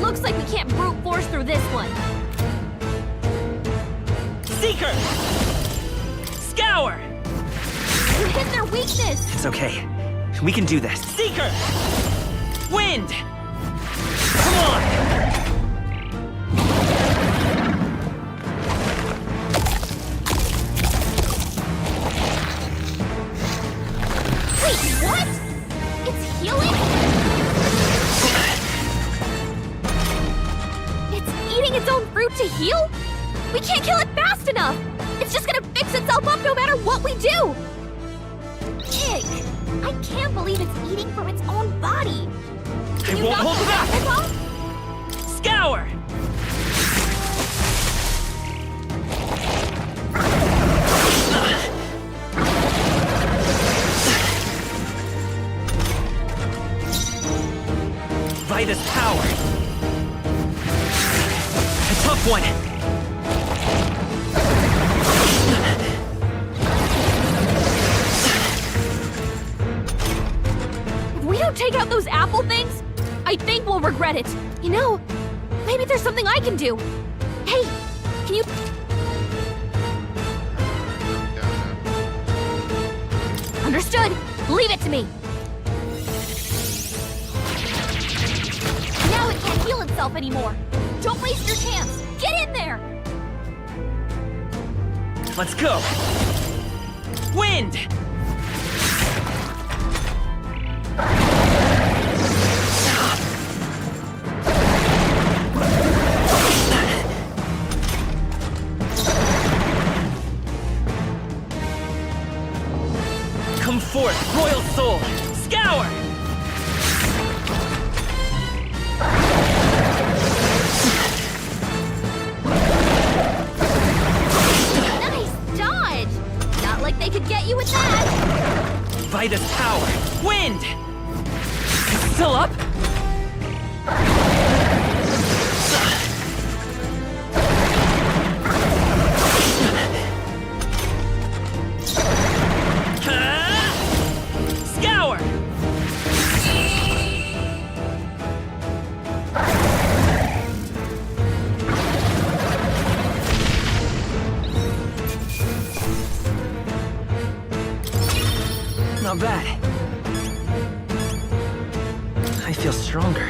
Looks like we can't brute force through this one. Seeker! Scour! You hit their weakness! It's okay. We can do this. Seeker! Wind! Come on! Wait, what? It's healing? It's eating its own fruit to heal? We can't kill it fast enough! It's just gonna fix itself up no matter what we do! Ick! I can't believe it's eating from its own body! Can you won't knock hold the back. apples off? Scour! Vitus power! A tough one! If we don't take out those apple things, I think we'll regret it. You know, maybe there's something I can do. Hey, can you... Understood. Leave it to me. Now it can't heal itself anymore. Don't waste your chance. Get in there. Let's go! Wind! Come forth, royal soul! Scour! Nice dodge. Not like they could get you with that. Vitus power! Wind! Still up? Scour! Not bad. I feel stronger.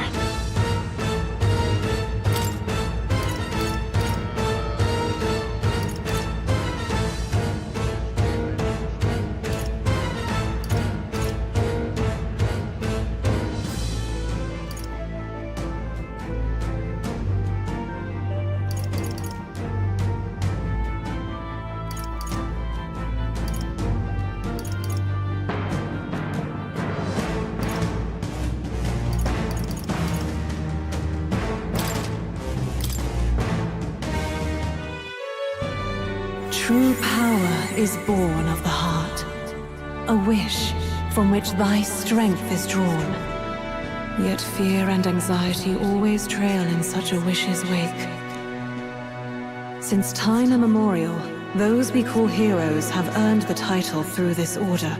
True power is born of the heart, a wish from which thy strength is drawn. Yet fear and anxiety always trail in such a wish's wake. Since time immemorial, those we call heroes have earned the title through this order.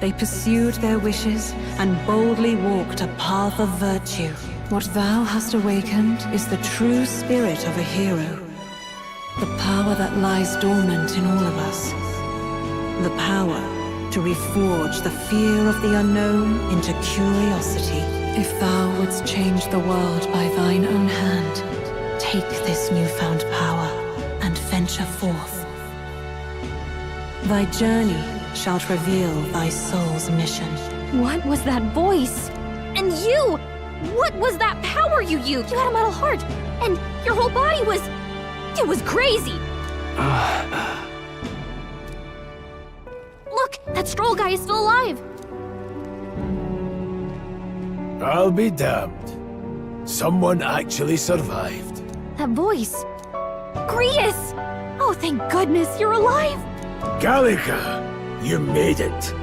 They pursued their wishes and boldly walked a path of virtue. What thou hast awakened is the true spirit of a hero. The power that lies dormant in all of us. The power to reforge the fear of the unknown into curiosity. If thou wouldst change the world by thine own hand, take this newfound power and venture forth. Thy journey shalt reveal thy soul's mission. What was that voice? And you! What was that power you used? You had a metal heart, and your whole body was... It was crazy! Look, that Stroll guy is still alive! I'll be damned. Someone actually survived. That voice... Grius! Oh, thank goodness, you're alive! Gallica, you made it.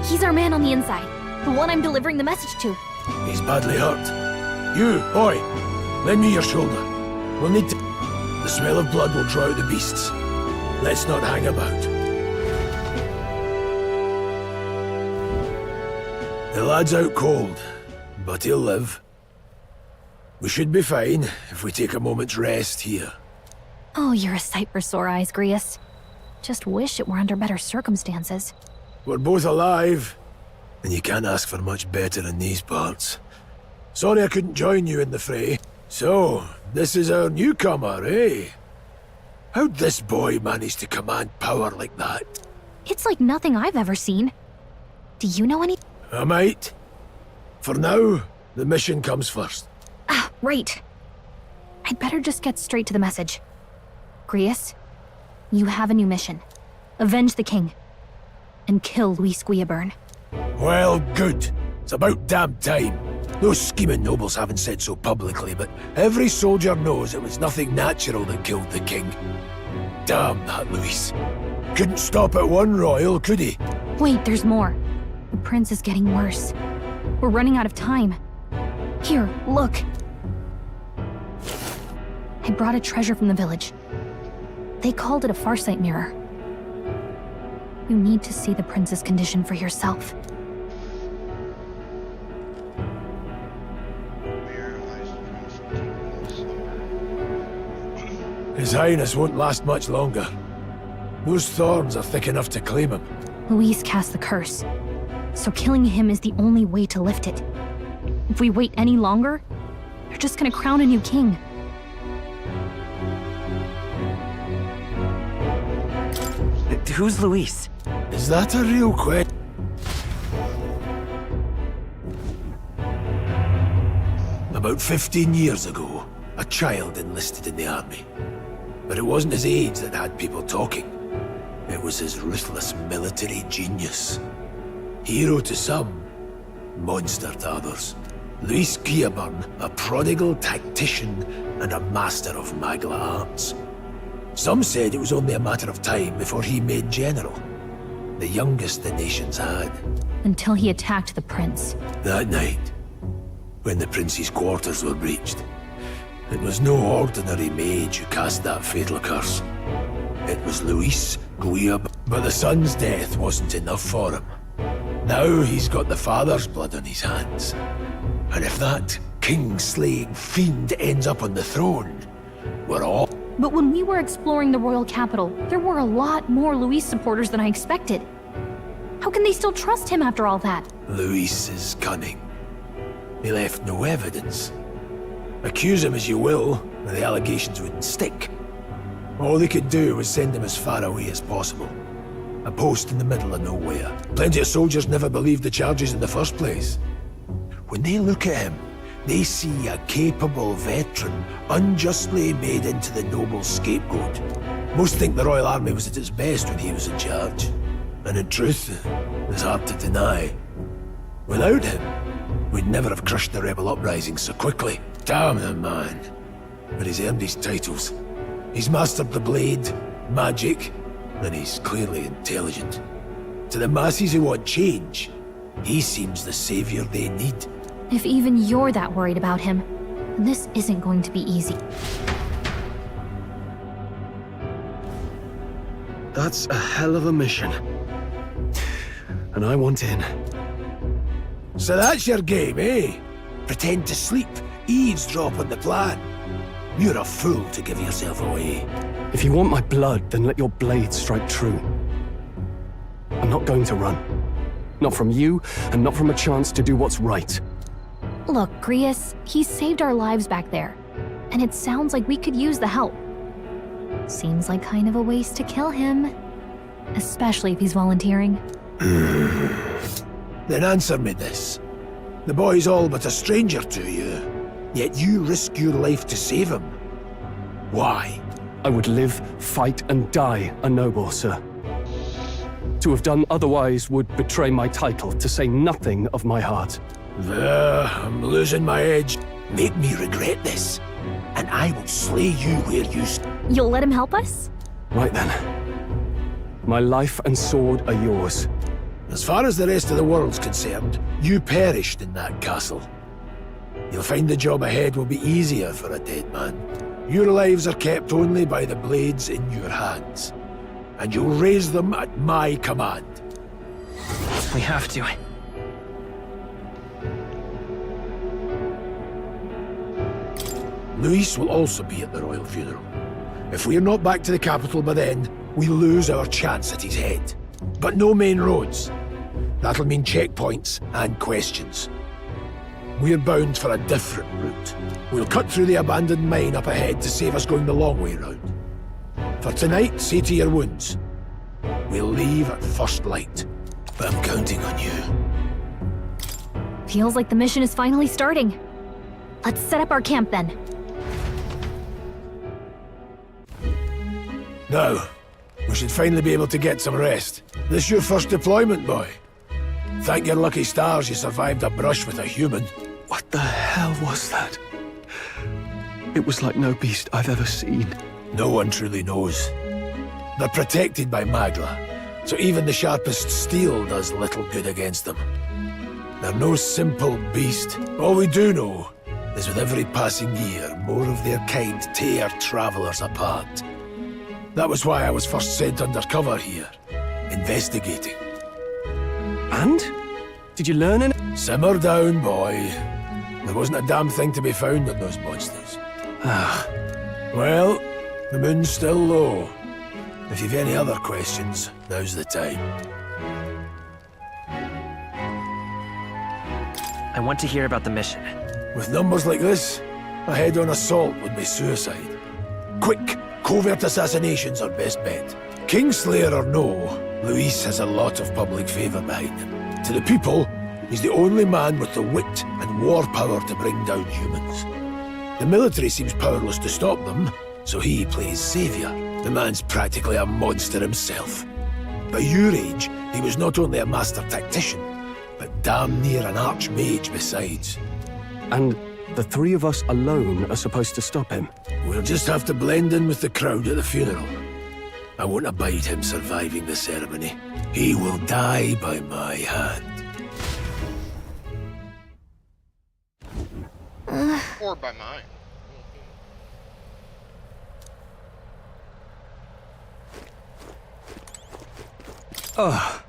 He's our man on the inside, the one I'm delivering the message to. He's badly hurt. You, boy, lend me your shoulder. We'll need to... The smell of blood will draw out the beasts. Let's not hang about. The lad's out cold, but he'll live. We should be fine if we take a moment's rest here. Oh, you're a sight for sore eyes, Grius. Just wish it were under better circumstances. We're both alive, and you can't ask for much better in these parts. Sorry I couldn't join you in the fray. So, this is our newcomer, eh? How'd this boy manage to command power like that? It's like nothing I've ever seen. Do you know any? I might. For now, the mission comes first. Ah, right. I'd better just get straight to the message. Grius, you have a new mission. Avenge the king. And kill Luis Guillaburn. Well, good. It's about damn time. Those scheming nobles haven't said so publicly, but every soldier knows it was nothing natural that killed the king. Damn that Luis. Couldn't stop at one royal, could he? Wait, there's more. The prince is getting worse. We're running out of time. Here, look. I brought a treasure from the village. They called it a Farsight mirror. You need to see the prince's condition for yourself. His Highness won't last much longer. Those thorns are thick enough to claim him. Luis cast the curse, so killing him is the only way to lift it. If we wait any longer, they're just gonna crown a new king. Who's Luis? Is that a real question? About 15 years ago, a child enlisted in the army. But it wasn't his age that had people talking. It was his ruthless military genius. Hero to some, monster to others. Luis Guillaburn, a prodigal tactician and a master of Magla arts. Some said it was only a matter of time before he made general. The youngest the nation's had. Until he attacked the prince. That night, when the prince's quarters were breached, it was no ordinary mage who cast that fatal curse. It was Luis Guillaburn. But the son's death wasn't enough for him. Now he's got the father's blood on his hands. And if that king-slaying fiend ends up on the throne, we're all... But when we were exploring the royal capital, there were a lot more Luis supporters than I expected. How can they still trust him after all that? Luis is cunning. He left no evidence. Accuse him as you will, the allegations wouldn't stick. All they could do was send him as far away as possible. A post in the middle of nowhere. Plenty of soldiers never believed the charges in the first place. When they look at him, they see a capable veteran unjustly made into the noble's scapegoat. Most think the Royal Army was at its best when he was in charge. And in truth, it's hard to deny. Without him, we'd never have crushed the rebel uprising so quickly. Damn the man. But he's earned his titles. He's mastered the blade, magic, and he's clearly intelligent. To the masses who want change, he seems the savior they need. If even you're that worried about him, this isn't going to be easy. That's a hell of a mission. And I want in. So that's your game, eh? Pretend to sleep, eavesdrop on the plan. You're a fool to give yourself away. If you want my blood, then let your blade strike true. I'm not going to run. Not from you, and not from a chance to do what's right. Look, Grius, he saved our lives back there. And it sounds like we could use the help. Seems like kind of a waste to kill him. especially if he's volunteering. Then answer me this. The boy's all but a stranger to you, yet you risk your life to save him. Why? I would live, fight, and die a noble, sir. To have done otherwise would betray my title, to say nothing of my heart. I'm losing my edge. Make me regret this, and I will slay you where you You'll let him help us? Right then. My life and sword are yours. As far as the rest of the world's concerned, you perished in that castle. You'll find the job ahead will be easier for a dead man. Your lives are kept only by the blades in your hands, and you'll raise them at my command. We have to. Luis will also be at the royal funeral. If we're not back to the capital by then, we lose our chance at his head. But no main roads. That'll mean checkpoints and questions. We're bound for a different route. We'll cut through the abandoned mine up ahead to save us going the long way round. For tonight, see to your wounds. We'll leave at first light. But I'm counting on you. Feels like the mission is finally starting. Let's set up our camp then. Now, we should finally be able to get some rest. This your first deployment, boy. Thank your lucky stars you survived a brush with a human. What the hell was that? It was like no beast I've ever seen. No one truly knows. They're protected by Magla, so even the sharpest steel does little good against them. They're no simple beast. All we do know is with every passing year, more of their kind tear travelers apart. That was why I was first sent undercover here, investigating. And? Did you learn any? Simmer down, boy. There wasn't a damn thing to be found on those monsters. Well, the moon's still low. If you've any other questions, now's the time. I want to hear about the mission. With numbers like this, a head-on assault would be suicide. Quick, covert assassinations are best bet. Kingslayer or no, Luis has a lot of public favor behind him. To the people, he's the only man with the wit and war power to bring down humans. The military seems powerless to stop them, so he plays savior. The man's practically a monster himself. By your age, he was not only a master tactician, but damn near an archmage besides. And the three of us alone are supposed to stop him? We'll just have to blend in with the crowd at the funeral. I won't abide him surviving the ceremony. He will die by my hand. Or by mine. Ugh.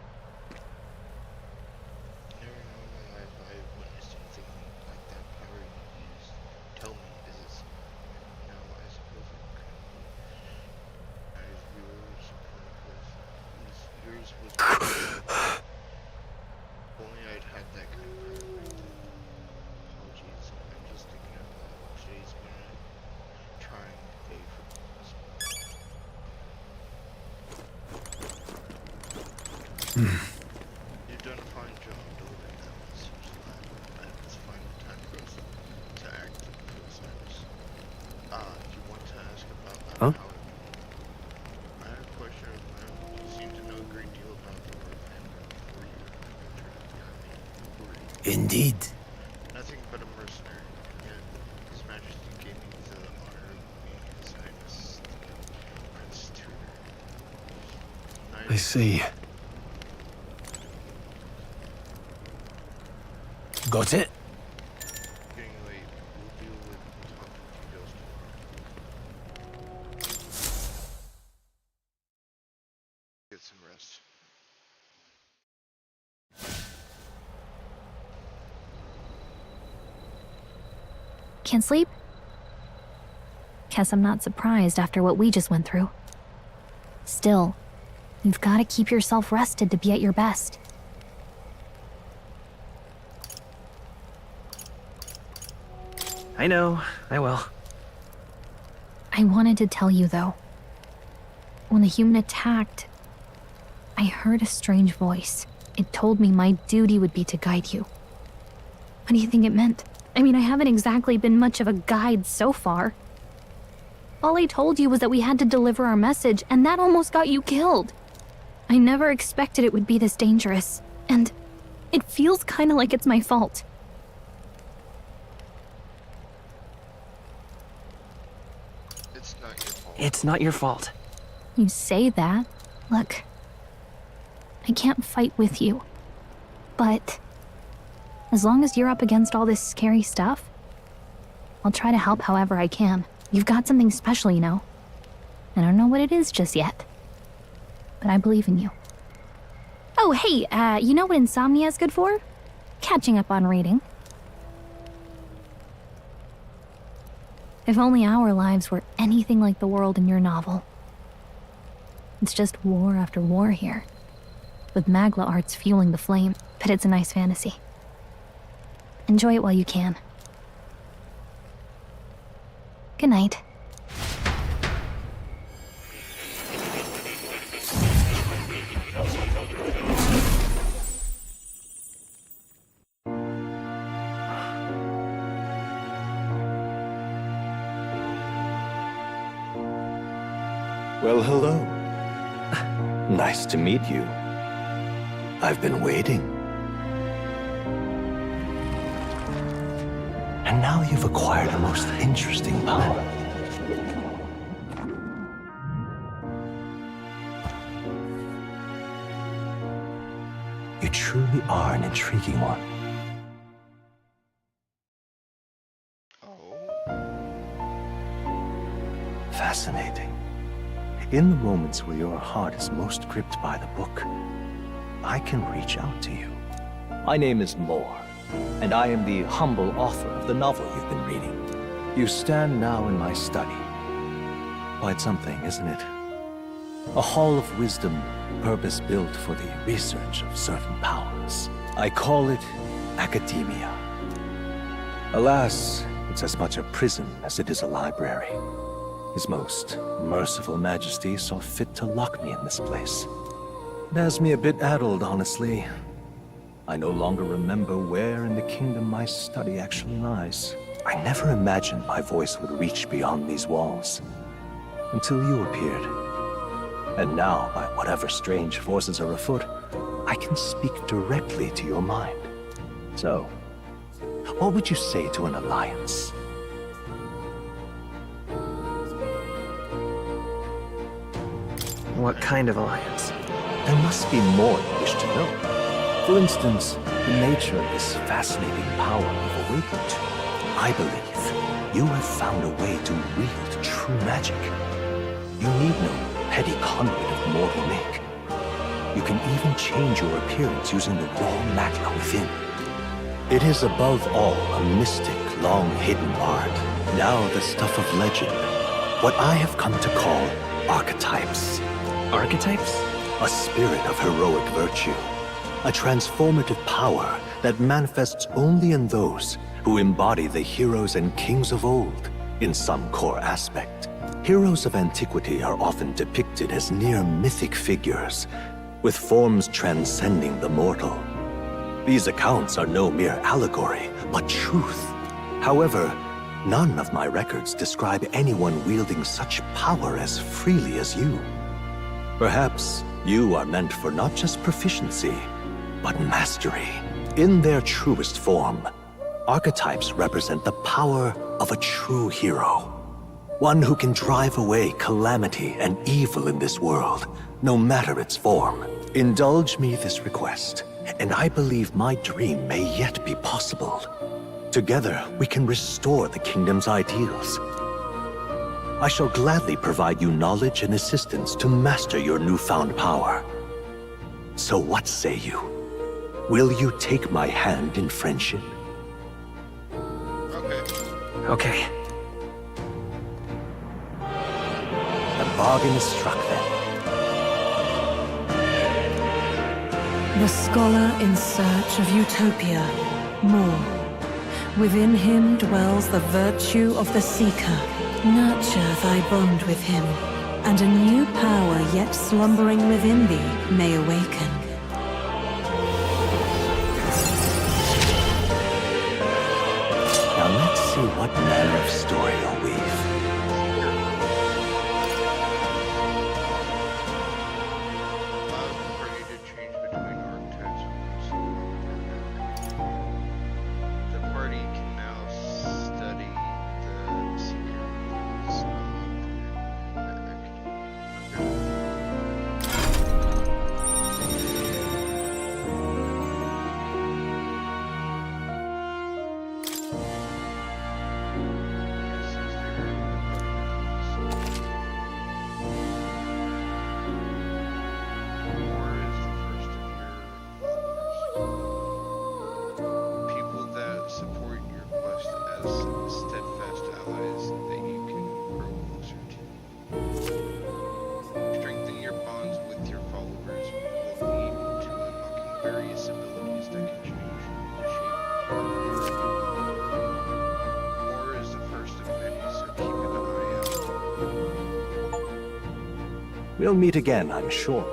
You've done a fine job delivering that message, and it's finally time for us to act for the service. If you want to ask about that, huh? I have a question of my own. You seem to know a great deal about the Lord Vander before you entered the army. Who are you? Indeed. Nothing but a mercenary, yet His Majesty gave me the honor of being His Highness Prince Tudor. I see. Got it? Getting late. We'll deal with talking details tomorrow. Get some rest. Can't sleep? Guess I'm not surprised after what we just went through. Still, you've got to keep yourself rested to be at your best. I know, I will. I wanted to tell you, though. When the human attacked, I heard a strange voice. It told me my duty would be to guide you. What do you think it meant? I mean, I haven't exactly been much of a guide so far. All I told you was that we had to deliver our message, and that almost got you killed. I never expected it would be this dangerous, and it feels kind of like it's my fault. It's not your fault. You say that. Look, I can't fight with you, but as long as you're up against all this scary stuff, I'll try to help however I can. You've got something special, you know. I don't know what it is just yet, but I believe in you. Oh, hey, you know what insomnia is good for? Catching up on reading. If only our lives were anything like the world in your novel. It's just war after war here, with Magla arts fueling the flame, but it's a nice fantasy. Enjoy it while you can. Good night. Well, hello. Nice to meet you. I've been waiting. And now you've acquired a most interesting power. You truly are an intriguing one. Fascinating. In the moments where your heart is most gripped by the book, I can reach out to you. My name is Moore, and I am the humble author of the novel you've been reading. You stand now in my study. Quite something, isn't it? A hall of wisdom, purpose-built for the research of certain powers. I call it academia. Alas, it's as much a prison as it is a library. His most merciful majesty saw fit to lock me in this place. It has me a bit addled, honestly. I no longer remember where in the kingdom my study actually lies. I never imagined my voice would reach beyond these walls, until you appeared. And now, by whatever strange forces are afoot, I can speak directly to your mind. So, what would you say to an alliance? What kind of alliance? There must be more you wish to know. For instance, the nature of this fascinating power you've awakened to. I believe you have found a way to wield true magic. You need no petty conduit of mortal make. You can even change your appearance using the raw magna within. It is above all a mystic, long-hidden art, now the stuff of legend. What I have come to call archetypes. Archetypes? A spirit of heroic virtue. A transformative power that manifests only in those who embody the heroes and kings of old in some core aspect. Heroes of antiquity are often depicted as near mythic figures, with forms transcending the mortal. These accounts are no mere allegory, but truth. However, none of my records describe anyone wielding such power as freely as you. Perhaps you are meant for not just proficiency, but mastery. In their truest form, archetypes represent the power of a true hero. One who can drive away calamity and evil in this world, no matter its form. Indulge me this request, and I believe my dream may yet be possible. Together, we can restore the kingdom's ideals. I shall gladly provide you knowledge and assistance to master your newfound power. So what say you? Will you take my hand in friendship? Okay. The bargain is struck then. The scholar in search of utopia, Moore. Within him dwells the virtue of the seeker. Nurture thy bond with him, and a new power yet slumbering within thee may awaken. Now let's see what manner of story you'll weave. The party can now study the secrets people that support your quest as steadfast allies that you can grow closer to. Strengthen your bonds with your followers will lead to unlocking various abilities that can change the shape. War is the first of many, so keep an eye out. We'll meet again, I'm sure.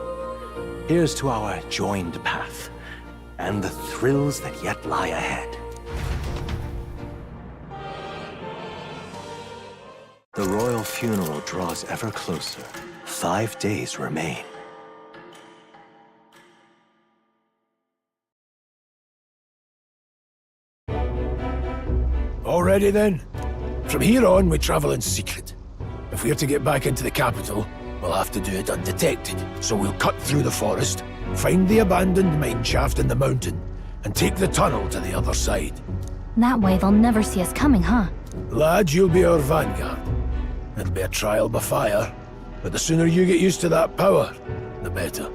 Here's to our joined path, and the thrills that yet lie ahead. The royal funeral draws ever closer. 5 days remain. Already then? From here on, we travel in secret. If we're to get back into the capital, we'll have to do it undetected. So we'll cut through the forest, find the abandoned mine shaft in the mountain, and take the tunnel to the other side. That way they'll never see us coming, huh? Lad, you'll be our vanguard. It'll be a trial by fire, but the sooner you get used to that power, the better.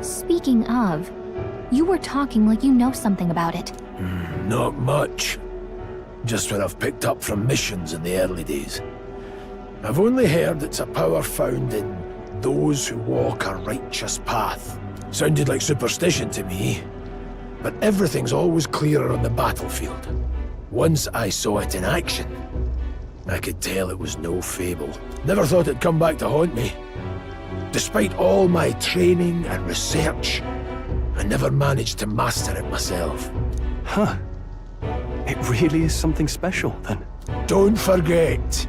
Speaking of, you were talking like you know something about it. Not much. Just what I've picked up from missions in the early days. I've only heard it's a power found in those who walk a righteous path. Sounded like superstition to me, but everything's always clearer on the battlefield. Once I saw it in action, I could tell it was no fable. Never thought it'd come back to haunt me. Despite all my training and research, I never managed to master it myself. Huh. It really is something special, then. Don't forget.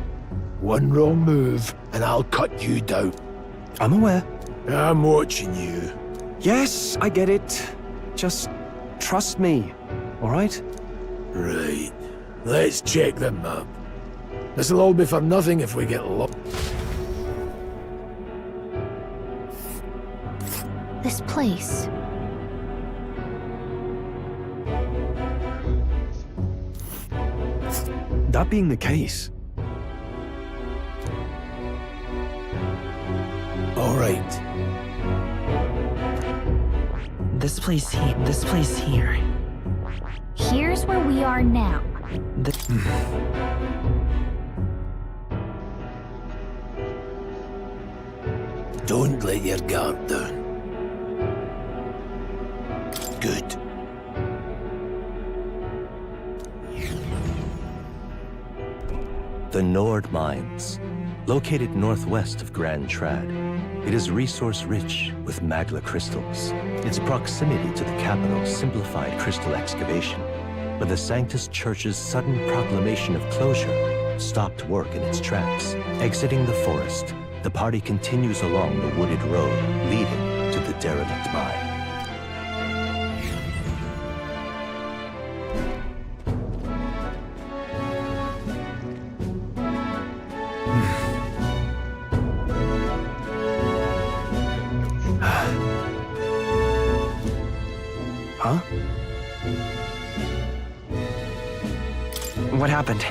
One wrong move, and I'll cut you down. I'm aware. I'm watching you. Yes, I get it. Just trust me, all right? Right. Let's check the map. This'll all be for nothing if we get lost. This place. That being the case. All right. This place here. Here's where we are now. Don't let your guard down. Good. The Nord Mines, located northwest of Grand Trad. It is resource-rich with magla crystals. Its proximity to the capital simplified crystal excavation, but the Sanctus Church's sudden proclamation of closure stopped work in its tracks. Exiting the forest, the party continues along the wooded road leading to the derelict mine. Huh? What happened?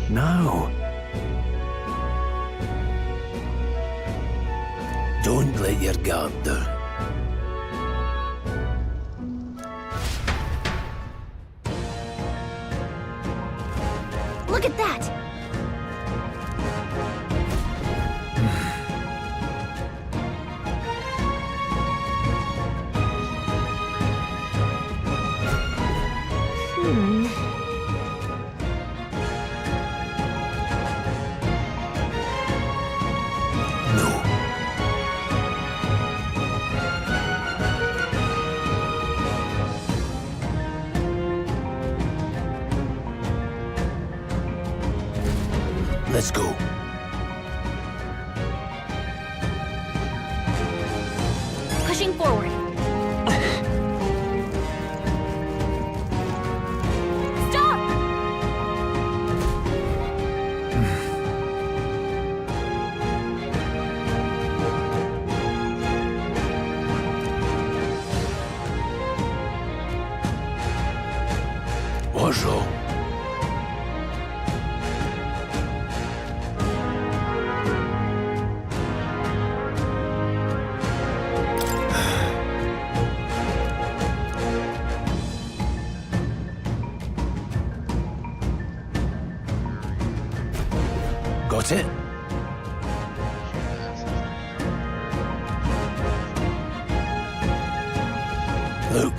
No. Don't let your guard down. Look at that! Let's go. Pushing forward. Stop! Bonjour. Got it? Luke.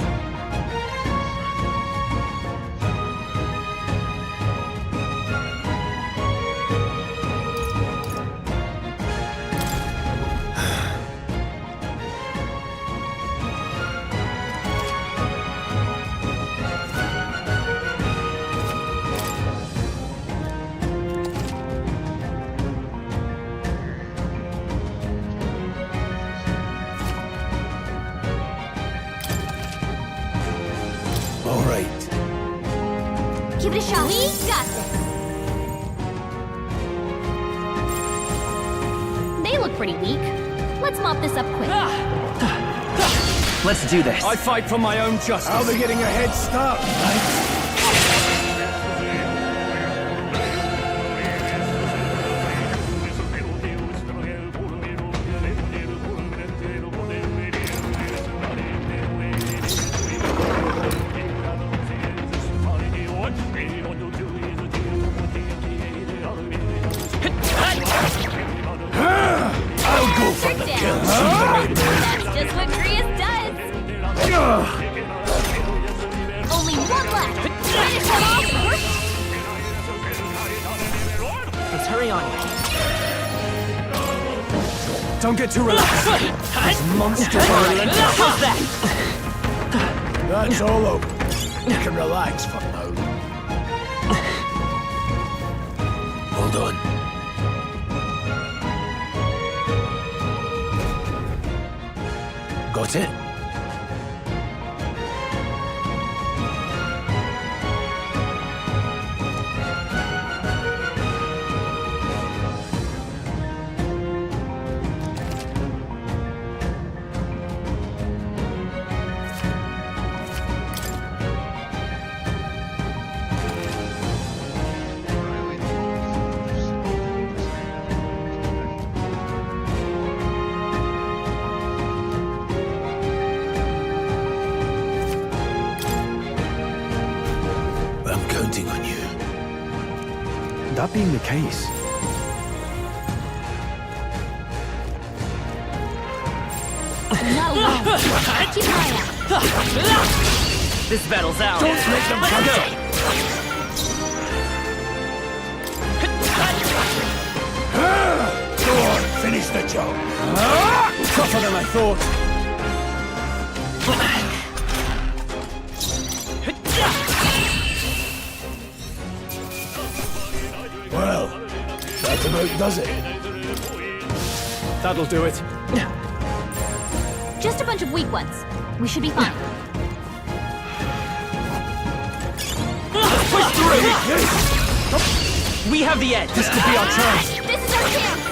All right. Give it a shot. We got this. They look pretty weak. Let's mop this up quick. Let's do this. I fight for my own justice. How are they getting a head start, mate? I'll go for the kill. That's just what Grius does. Only one left. Finish them off. Let's hurry on. Don't get too relaxed. These monsters are relentless. How's that? That's all over. You can relax for now. Hold on. Got it? I'm counting on you. That being the case, Not alone. Keep an eye out. This battle's out. Don't make them Let's counter. go. Go on, finish the job. Tougher than I thought. Well, that about does it. That'll do it. Just a bunch of weak ones. We should be fine. Push through. We have the edge. This could be our chance. This is our chance.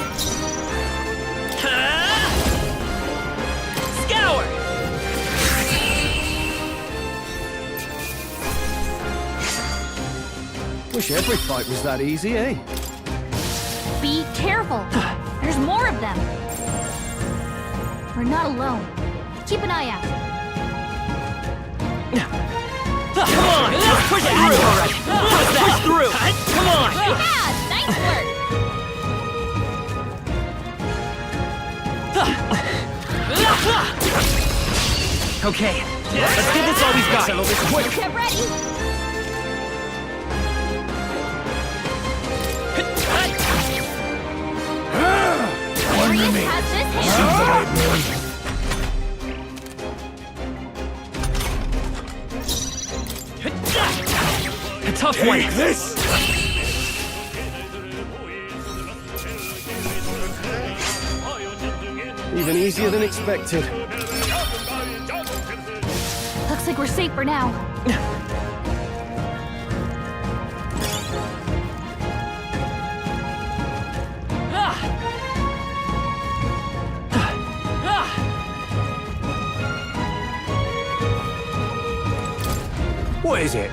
Scour. Wish every fight was that easy, eh? Be careful. There's more of them. We're not alone. Keep an eye out. Come on. Push through. Push through. Come on. Yeah, nice work. Okay. Let's give this all we've got. Settle this quick. Get ready. One Grius minute. has this Seems hand. the right move. A tough one. Take this! Even easier than expected. Looks like we're safe for now. What is it?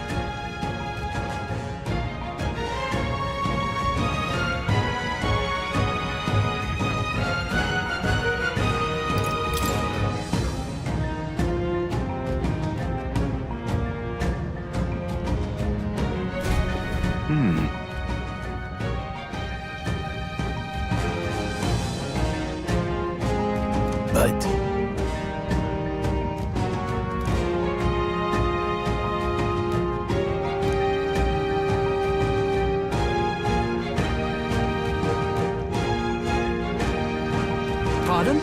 But Pardon?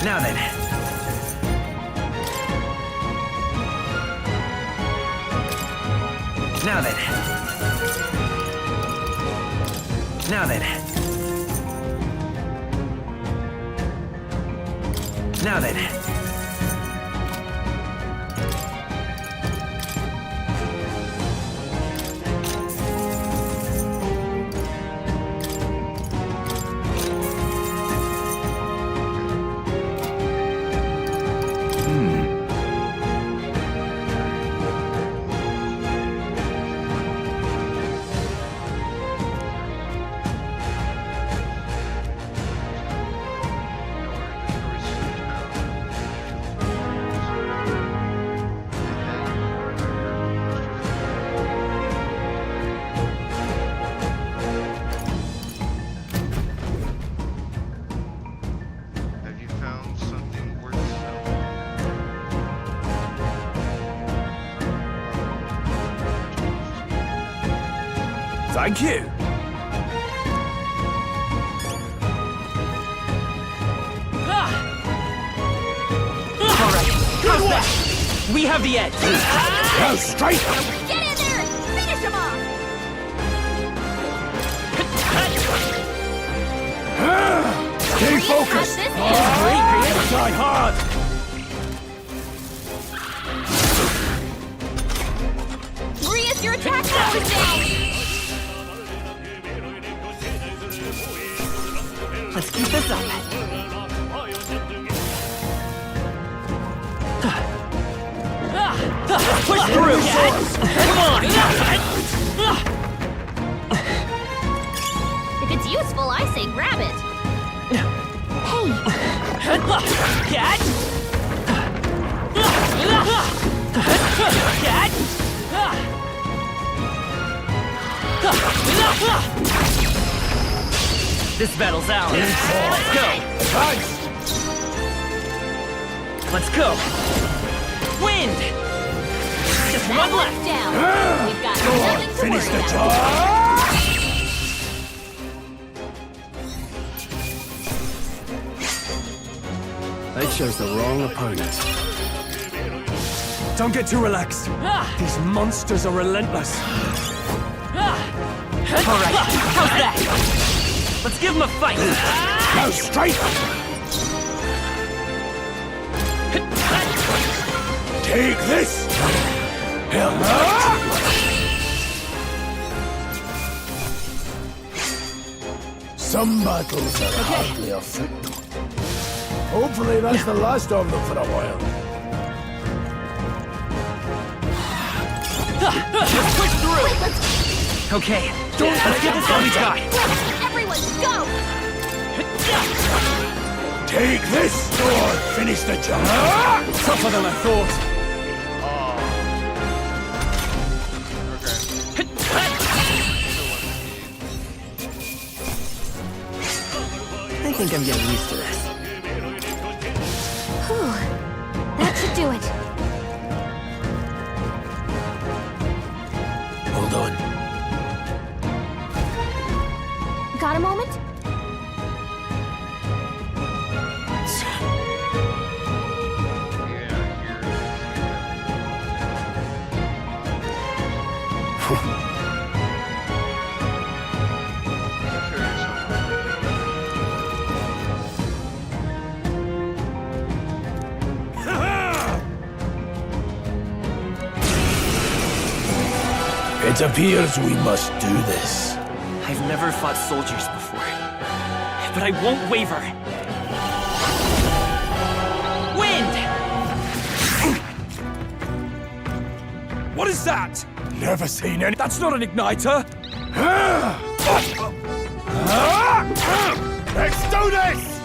Now then. Now then. Now then. Now then. Have you found something worth selling? Thank you. All right. How's that? We have the edge. go straight. Get in there! Finish him off! Stay focused. Die hard. Grius, your attack power is down! Let's keep this up. Push through! Come on! If it's useful, I say grab it. Hey! Catch! This battle's ours. Let's go! Let's go! Wind! Just one left. Down. We've got Go on, nothing to finish worry the about. job. They chose the wrong opponent. Don't get too relaxed. These monsters are relentless. All right, how's that? Let's give them a fight. Go straight. Take this. Some battles are hardly a footnote. Hopefully that's the last of them for a while. Let's push through. Okay, let's get this on each guy. Everyone, go! Take this or finish the job. Tougher than I thought. think I'm getting used to this. Whew. That should do it. Hold on. Got a moment? It appears we must do this. I've never fought soldiers before, but I won't waver. Wind! What is that? Never seen any. That's not an igniter! Let's do this!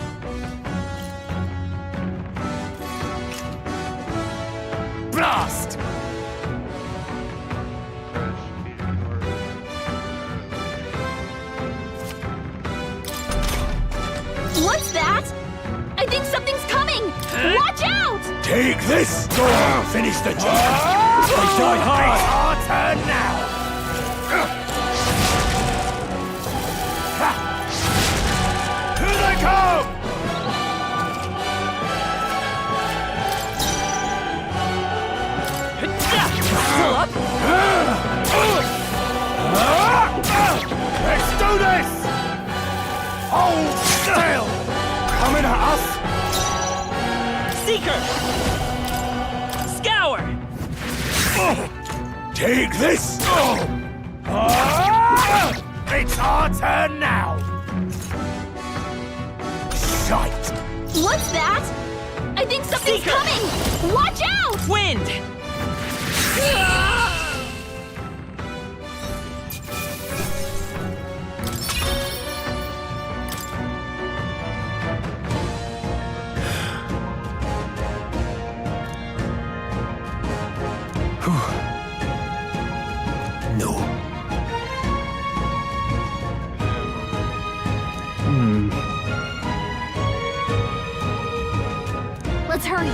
Blast! What's that? I think something's coming! Watch out! Take this! Finish the job! We die hard! It's our turn now! Here they come! Still up? Let's do this! Hold still! Coming at us! Seeker! Scour! Take this! It's our turn now! Shite! What's that? I think something's Seeker! coming! Watch out! Wind! No. Let's hurry.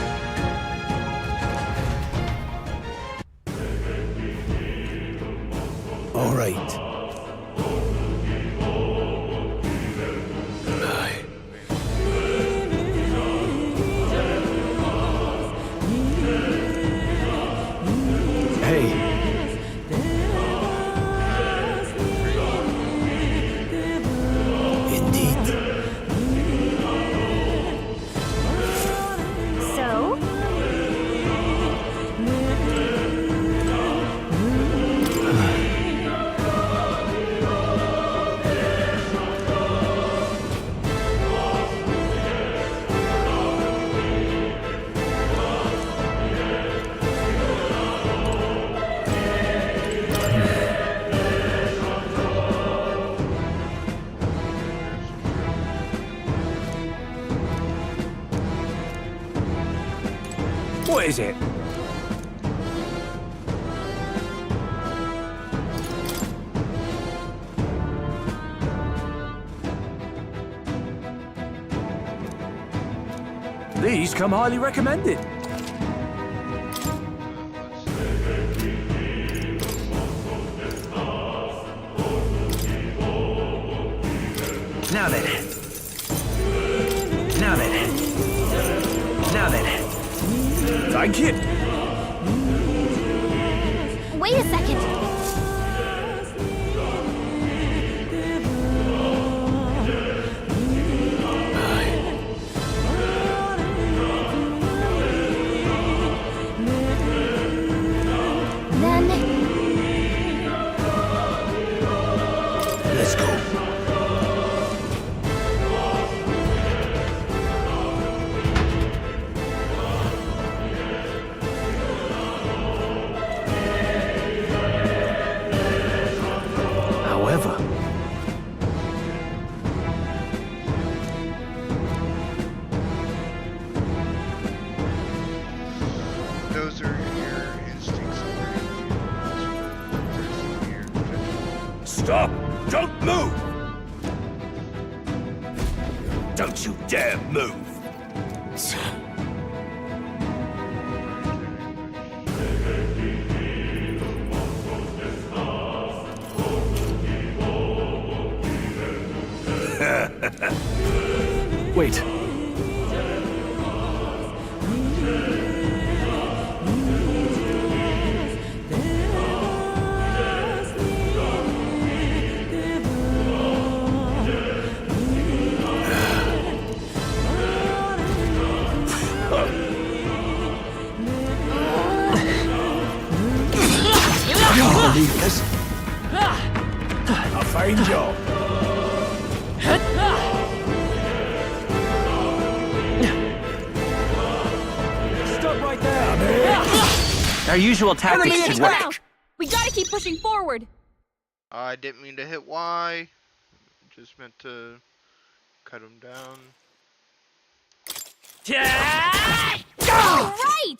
All right. Hey. Indeed. So? What is it? These come highly recommended. Now then. Now then. Now then. Thank you. Wait a second. Then... Let's go. However, Those are your instincts already. Stop! Don't move! Don't you dare move! Wait. This. A fine job. Stop right there! Our usual tactics should work. We gotta keep pushing forward. I didn't mean to hit Y. Just meant to cut him down. Right!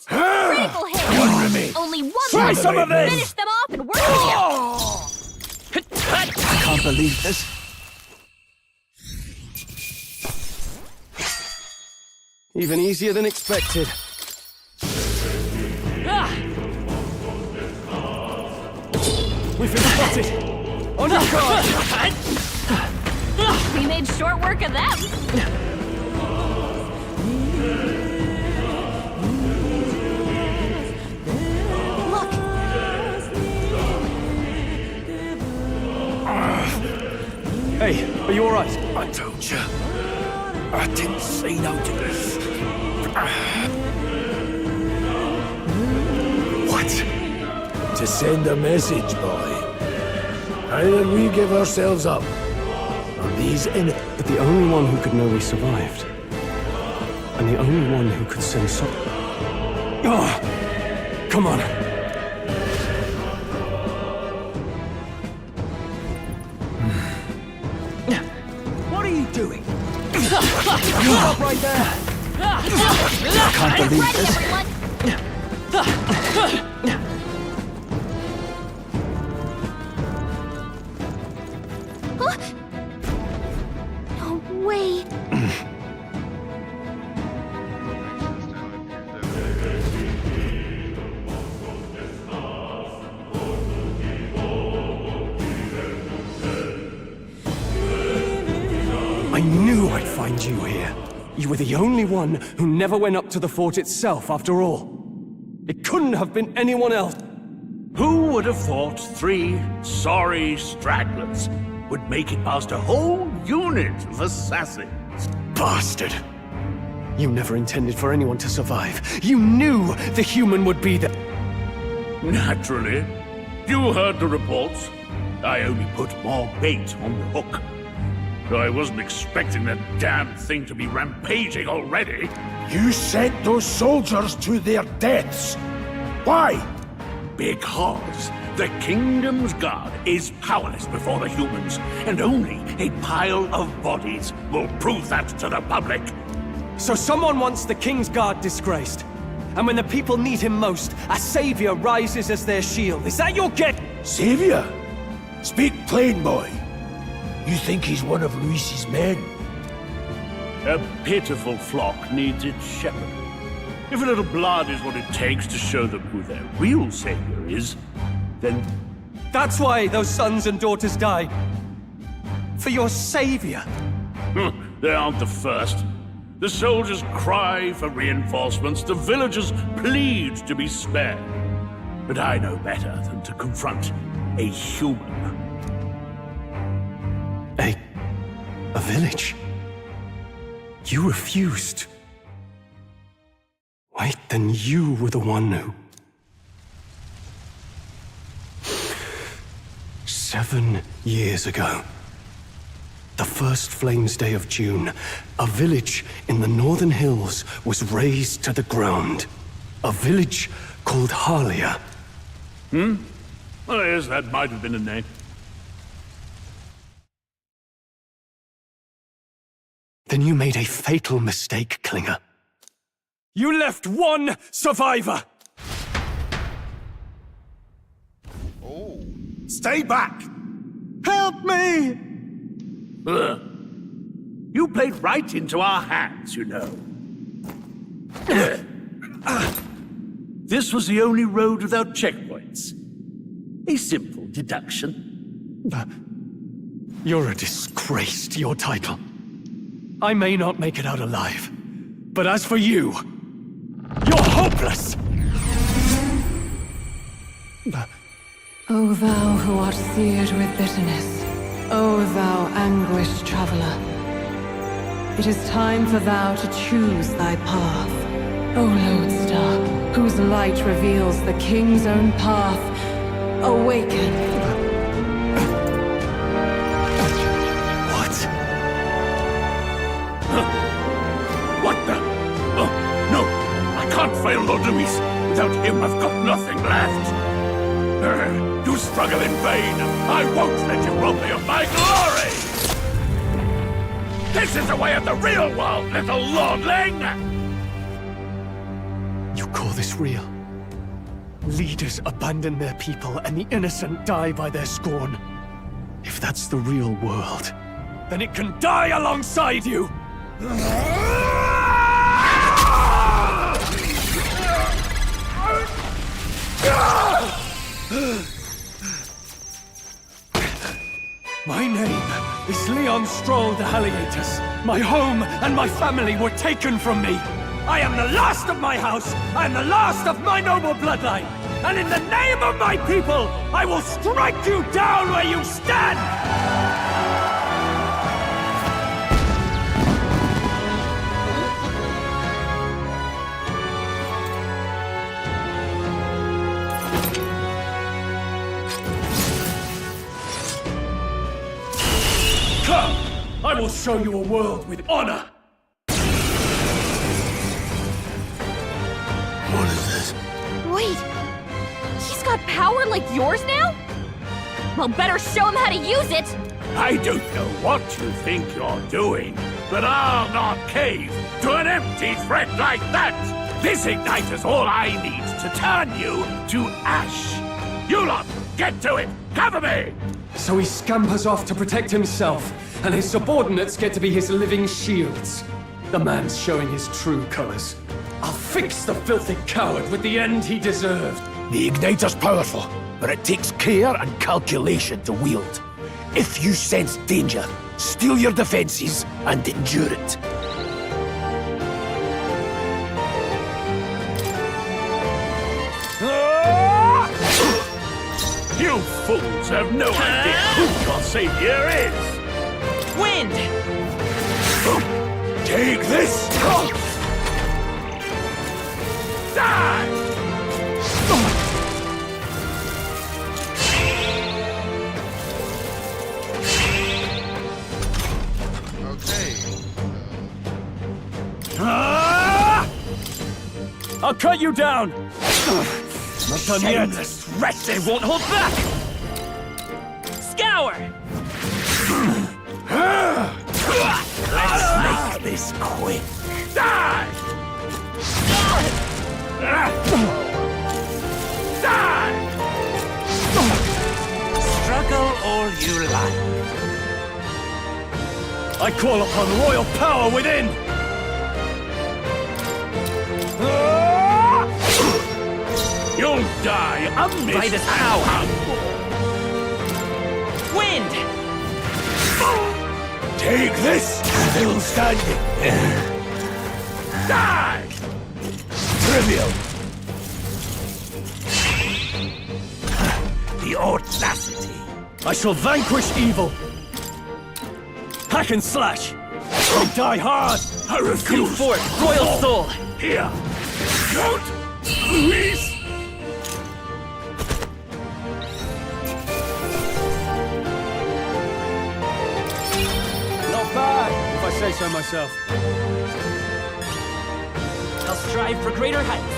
Critical hit! Only one Try more. some of this! Finish them off and work with you! I can't believe this. Even easier than expected. We've been spotted! On your guard! We made short work of them. Hey, are you alright? I told you. I didn't see no difference. What? To send a message, boy. Either we give ourselves up, or these But the only one who could know we survived. And the only one who could send some... Oh! Come on! What are you doing? Stop right there! I can't believe this. No way. I knew I'd find you here. You were the only one who never went up to the fort itself, after all. It couldn't have been anyone else. Who would have thought 3 sorry stragglers would make it past a whole unit of assassins? Bastard! You never intended for anyone to survive. You knew the human would be there. Naturally. You heard the reports. I only put more bait on the hook. I wasn't expecting that damn thing to be rampaging already. You sent those soldiers to their deaths. Why? Because the Kingdom's Guard is powerless before the humans, and only a pile of bodies will prove that to the public. So someone wants the King's Guard disgraced. And when the people need him most, a savior rises as their shield. Is that your get? Savior? Speak plain, boy. You think he's one of Luis's men? A pitiful flock needs its shepherd. If a little blood is what it takes to show them who their real savior is, then... That's why those sons and daughters died. For your savior. They aren't the first. The soldiers cry for reinforcements, the villagers plead to be spared. But I know better than to confront a human. A village? You refused. Wait, then you were the one who... 7 years ago, the first Flames Day of June, a village in the northern hills was razed to the ground. A village called Harlia. Well, yes, that might have been a name. Then you made a fatal mistake, Klinger. You left one survivor! Oh. Stay back! Help me! You played right into our hands, you know. This was the only road without checkpoints. A simple deduction. You're a disgrace to your title. I may not make it out alive, but as for you, you're hopeless! O thou who art seared with bitterness, O thou anguished traveler, it is time for thou to choose thy path. O lodestar, whose light reveals the king's own path, awaken. What the? Oh, no! I can't fail Lord Luis. Without him, I've got nothing left. You struggle in vain. I won't let you rob me of my glory! This is the way of the real world, little lordling! You call this real? Leaders abandon their people and the innocent die by their scorn. If that's the real world, then it can die alongside you! My name is Leon Stroll de Haliatus. My home and my family were taken from me. I am the last of my house. I am the last of my noble bloodline. And in the name of my people, I will strike you down where you stand! Come! I will show you a world with honor! What is this? Wait, he's got power like yours now? Well, better show him how to use it! I don't know what you think you're doing, but I'll not cave to an empty threat like that! This igniter's all I need to turn you to ash! You lot, get to it! Cover me! So he scampers off to protect himself, and his subordinates get to be his living shields. The man's showing his true colors. I'll fix the filthy coward with the end he deserved. The igniter's powerful, but it takes care and calculation to wield. If you sense danger, steel your defenses and endure it. You fools have no idea who your savior is! Wind! Take this! Die! I'll cut you down! Not done yet! Shameless wretch! They won't hold back! Scour! Let's make this quick. Die! Die! Struggle all you like. I call upon royal power within! You'll die amidst By this power! Wind! Take this! Still standing. Die! Trivial. The audacity. I shall vanquish evil! Hack and slash! I die hard! I refuse! Come forth, royal soul! Here! Count Luis! Not bad, if I say so myself. I'll strive for greater heights.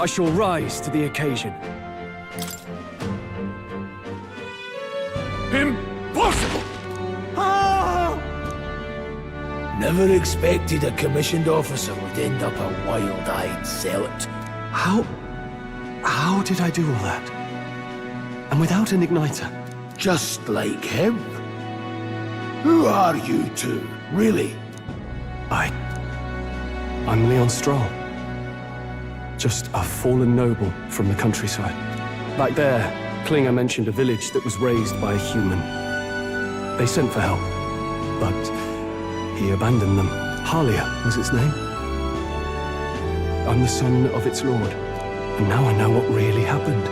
I shall rise to the occasion. Impossible! Never expected a commissioned officer would end up a wild-eyed zealot. How did I do all that? And without an igniter? Just like him. Who are you two, really? I'm Leon Stroll. Just a fallen noble from the countryside. Back there, Klinger mentioned a village that was raised by a human. They sent for help, but he abandoned them. Halia was its name. I'm the son of its lord, and now I know what really happened.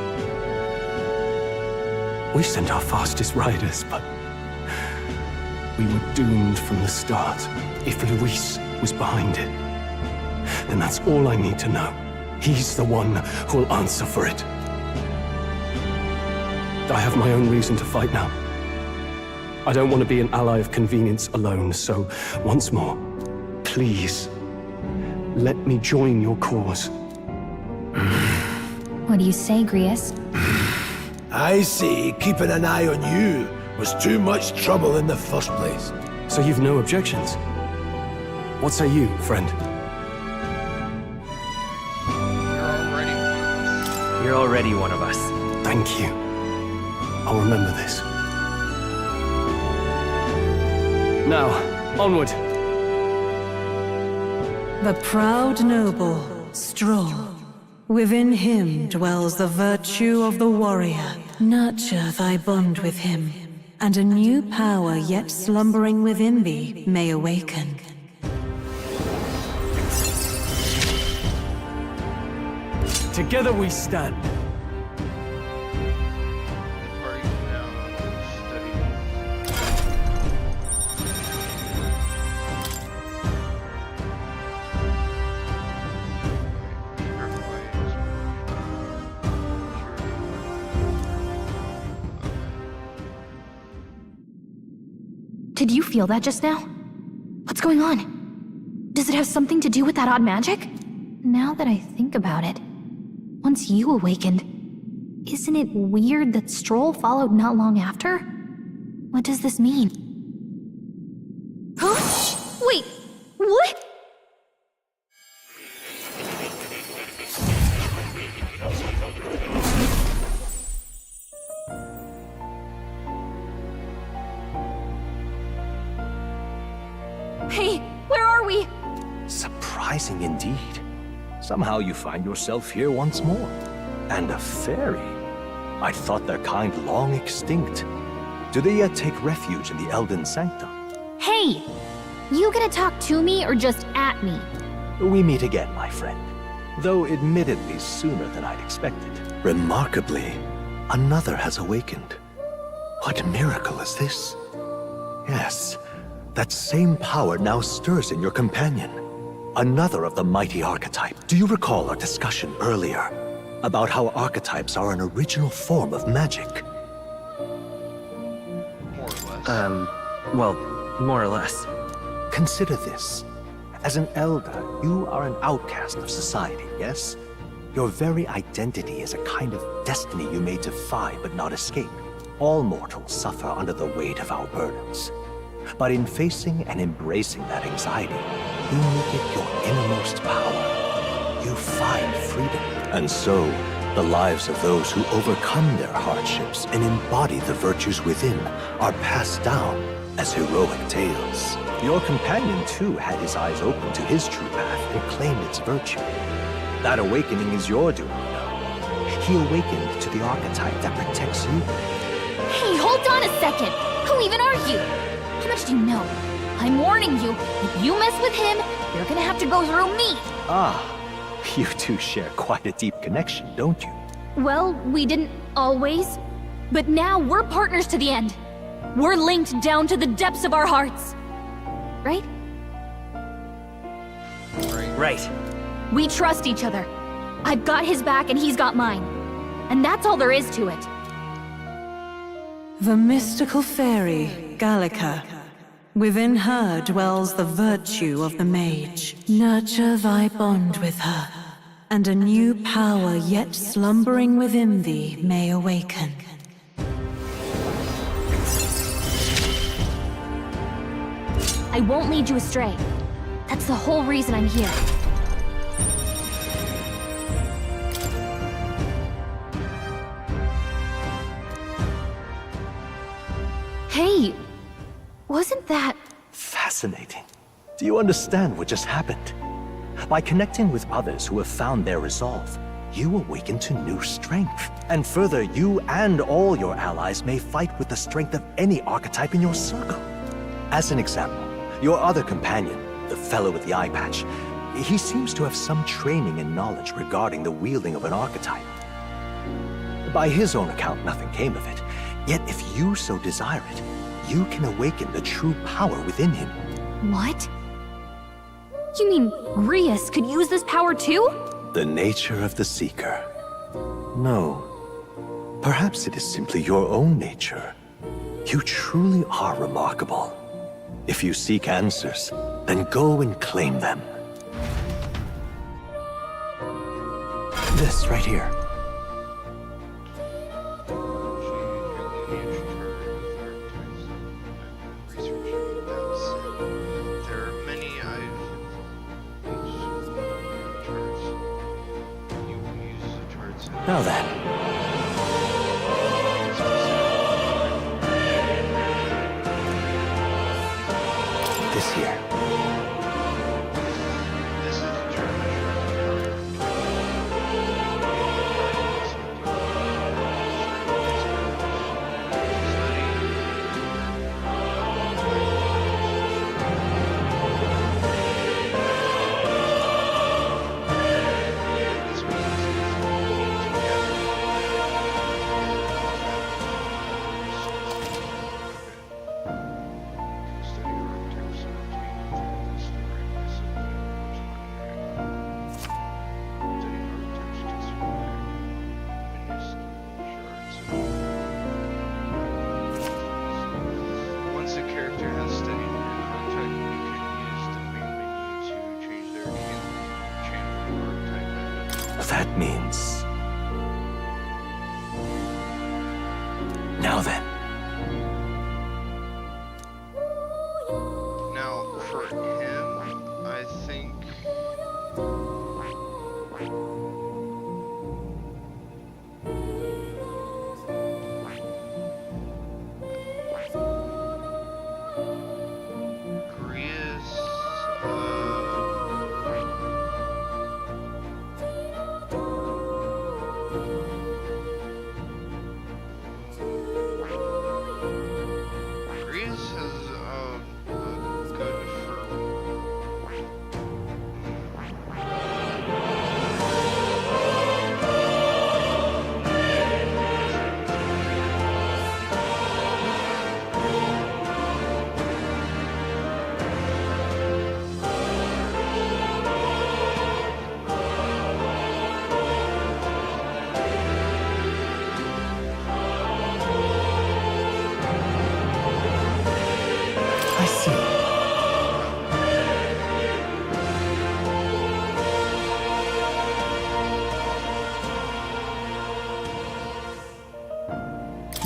We sent our fastest riders, but we were doomed from the start. If Luis was behind it, then that's all I need to know. He's the one who'll answer for it. I have my own reason to fight now. I don't want to be an ally of convenience alone, so once more, please, let me join your cause. What do you say, Grius? I say keeping an eye on you was too much trouble in the first place. So you've no objections? What say you, friend? You're already one of us. Thank you. I'll remember this. Now, onward. The proud noble, Stroll. Within him dwells the virtue of the warrior. Nurture thy bond with him, and a new power yet slumbering within thee may awaken. Together we stand. Did you feel that just now? What's going on? Does it have something to do with that odd magic? Now that I think about it, once you awakened, isn't it weird that Stroll followed not long after? What does this mean? Huh? Wait, what? Hey, where are we? Surprising indeed. Somehow you find yourself here once more. And a fairy. I'd thought their kind long extinct. Do they yet take refuge in the Elden Sanctum? Hey! You gonna talk to me or just at me? We meet again, my friend. Though admittedly sooner than I'd expected. Remarkably, another has awakened. What miracle is this? Yes, that same power now stirs in your companion. Another of the mighty archetype. Do you recall our discussion earlier about how archetypes are an original form of magic? Well, more or less. Consider this. As an elder, you are an outcast of society, yes? Your very identity is a kind of destiny you may defy but not escape. All mortals suffer under the weight of our burdens. But in facing and embracing that anxiety, you make it your innermost power. You find freedom. And so, the lives of those who overcome their hardships and embody the virtues within are passed down as heroic tales. Your companion, too, had his eyes open to his true path and claimed its virtue. That awakening is your doing, you know. He awakened to the archetype that protects you. Hey, hold on a second! Who even are you? How much do you know? I'm warning you, if you mess with him, you're gonna have to go through me! Ah, you two share quite a deep connection, don't you? Well, we didn't always. But now we're partners to the end. We're linked down to the depths of our hearts. Right? Right. We trust each other. I've got his back and he's got mine. And that's all there is to it. The mystical fairy, Gallica. Within her dwells the virtue of the mage. Nurture thy bond with her, and a new power yet slumbering within thee may awaken. I won't lead you astray. That's the whole reason I'm here. Hey, wasn't that... Fascinating. Do you understand what just happened? By connecting with others who have found their resolve, you awaken to new strength. And further, you and all your allies may fight with the strength of any archetype in your circle. As an example, your other companion, the fellow with the eye patch, he seems to have some training and knowledge regarding the wielding of an archetype. By his own account, nothing came of it. Yet if you so desire it, you can awaken the true power within him. What? You mean Rias could use this power too? The nature of the Seeker. No. Perhaps it is simply your own nature. You truly are remarkable. If you seek answers, then go and claim them. This right here. Now then. This here. This is a Once a character has studied archetype, you can use the main menu to change their channel archetype. That means... Now then. Now, for him, I think...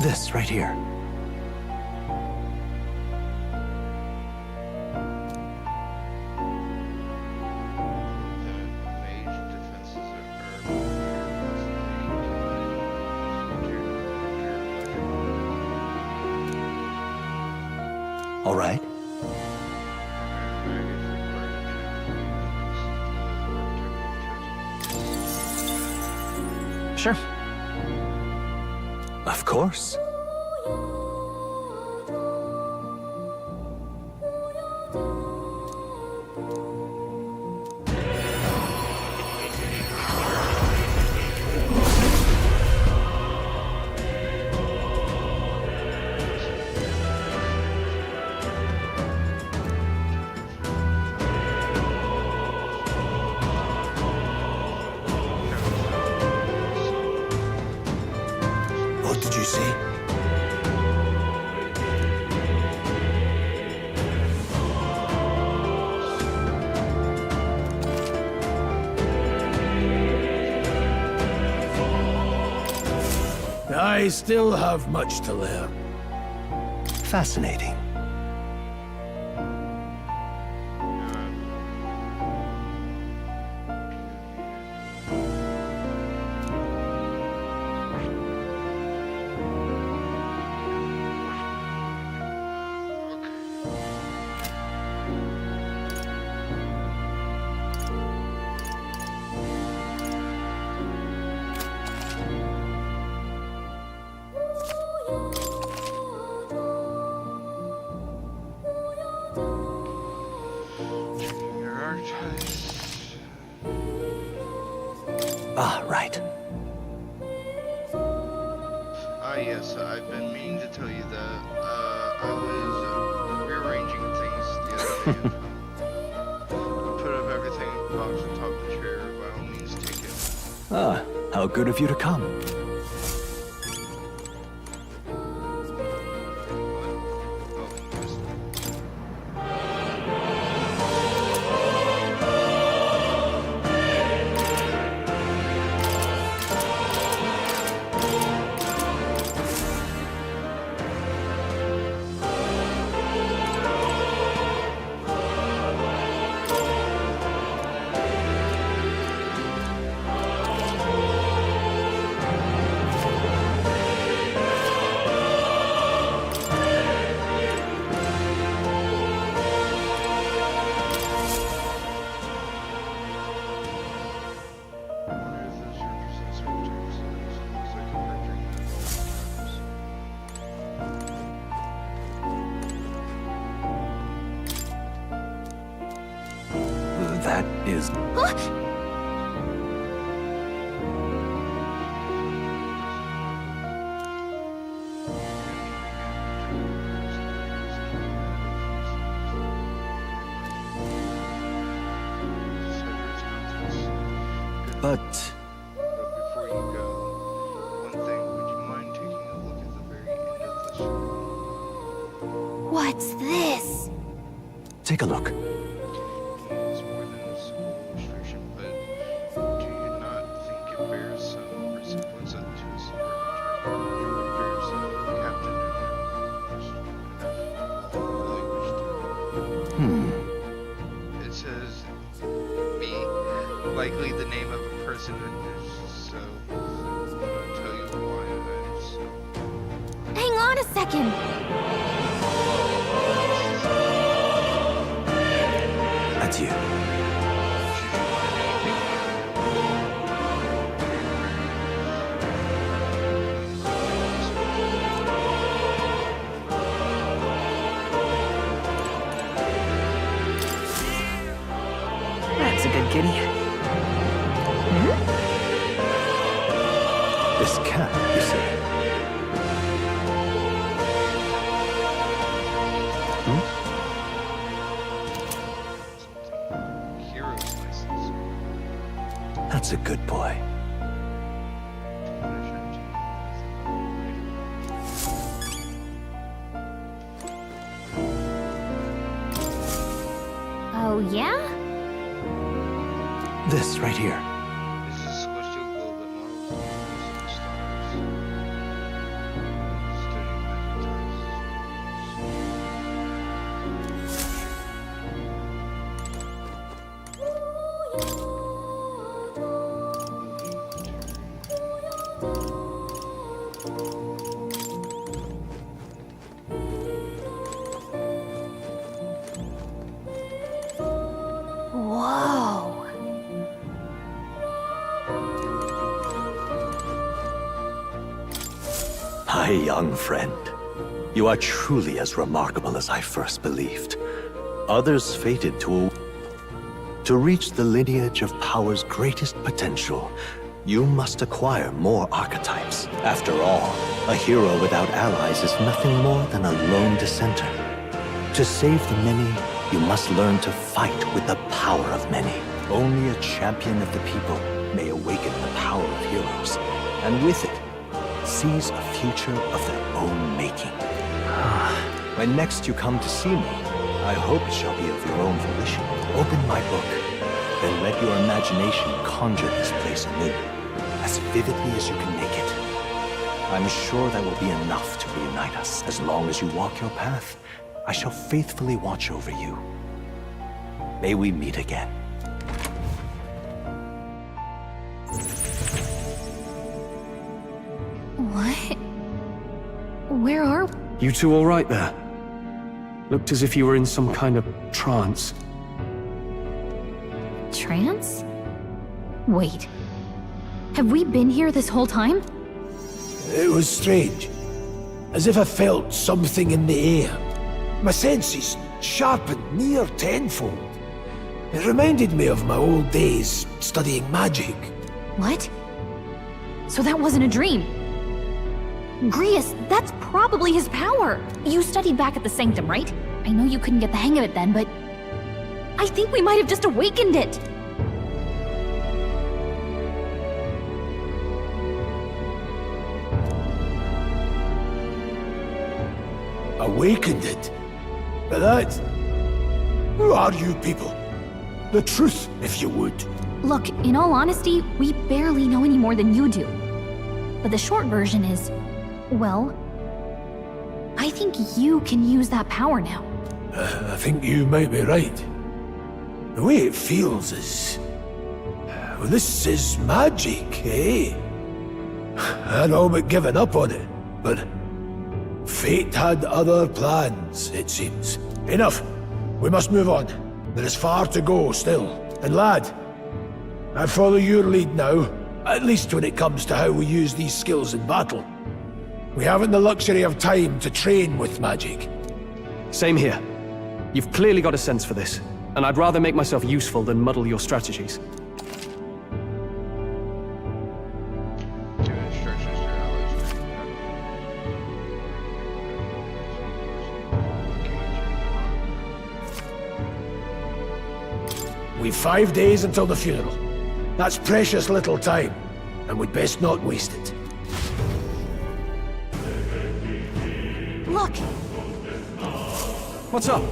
This right here. All right. Sure. Of course. What did you say? I still have much to learn. Fascinating. Ah, right. Yes, I've been meaning to tell you that. I was rearranging things the other day. I put up everything in the box on top of the chair. By all means, take it. Ah, how good of you to come. That is... But... before you go, one thing, would you mind taking a look at the very end of this? What's this? Take a look. It's more than a simple illustration, but do you not think it bears some resemblance to a secret return? It bears Captain and It says, me, likely the name of a person, so I'll tell you why I'm so... Hang on a second. Adieu. That's a good kitty. This cat, you see. Hero's license. That's a good boy. Oh, yeah? This right here. This is celestial globe that models the universe and stars. Studying Whoa. My young friend, you are truly as remarkable as I first believed. Others fated to reach the lineage of power's greatest potential, you must acquire more archetypes. After all, a hero without allies is nothing more than a lone dissenter. To save the many, you must learn to fight with the power of many. Only a champion of the people may awaken the power of heroes, and with it, seize a future of their own making. When next you come to see me, I hope it shall be of your own volition. Open my book, then let your imagination conjure this place anew, as vividly as you can make it. I'm sure that will be enough to reunite us. As long as you walk your path, I shall faithfully watch over you. May we meet again. What? Where are we? You two all right there? Looked as if you were in some kind of trance. Trance? Wait. Have we been here this whole time? It was strange. As if I felt something in the air. My senses sharpened near tenfold. It reminded me of my old days studying magic. What? So that wasn't a dream. Grius, that's probably his power. You studied back at the Sanctum, right? I know you couldn't get the hang of it then, but I think we might have just awakened it. Awakened it? But that... Who are you people? The truth, if you would. Look, in all honesty, we barely know any more than you do. But the short version is, well, I think you can use that power now. I think you might be right. The way it feels is... Well, this is magic, eh? I'd all but given up on it, but... Fate had other plans, it seems. Enough! We must move on. There is far to go still. And lad, I follow your lead now, at least when it comes to how we use these skills in battle. We haven't the luxury of time to train with magic. Same here. You've clearly got a sense for this, and I'd rather make myself useful than muddle your strategies. We've 5 days until the funeral. That's precious little time, and we'd best not waste it. Look! What's up?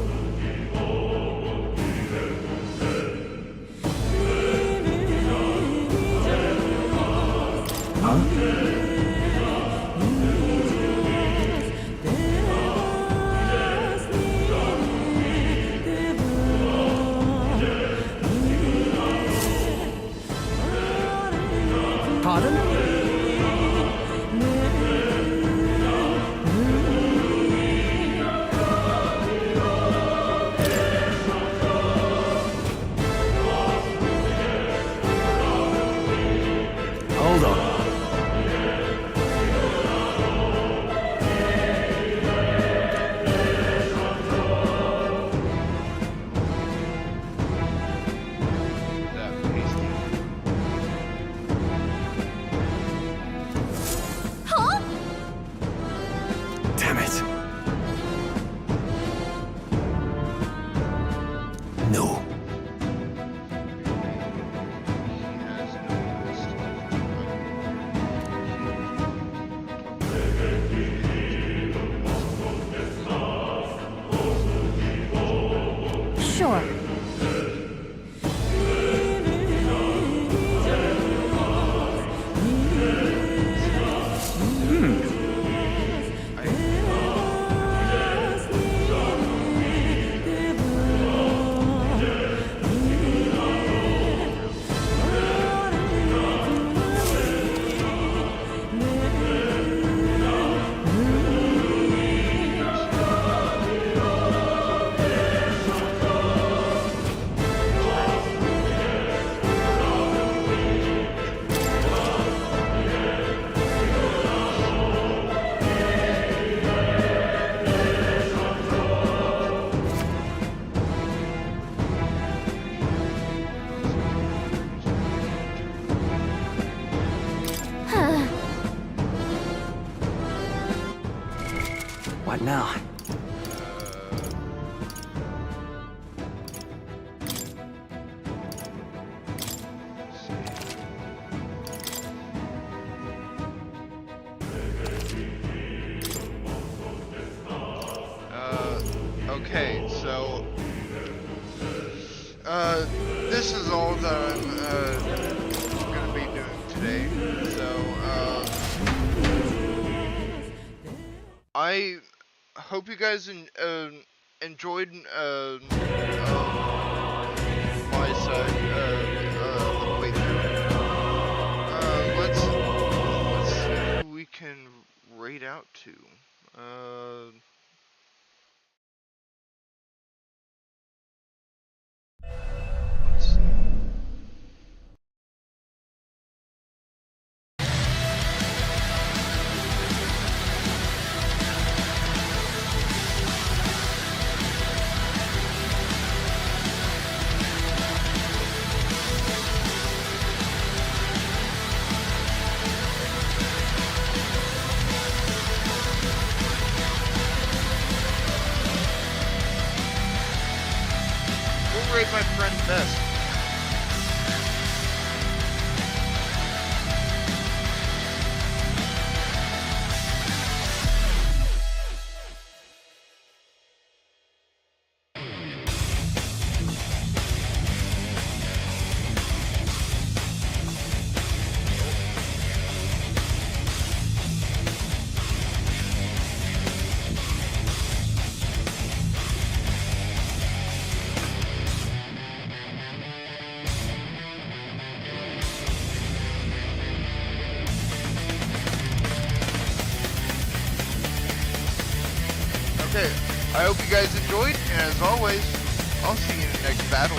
Pardon? Hold on. Huh? Damn it. No. Sure. What now? Okay, so... this is all that I'm, gonna be doing today. So, I hope you guys enjoyed my side of the playthrough. Let's see who we can raid out to. Let's see. We'll rate my friend best. Okay, I hope you guys enjoyed, and as always, I'll see you in the next battle.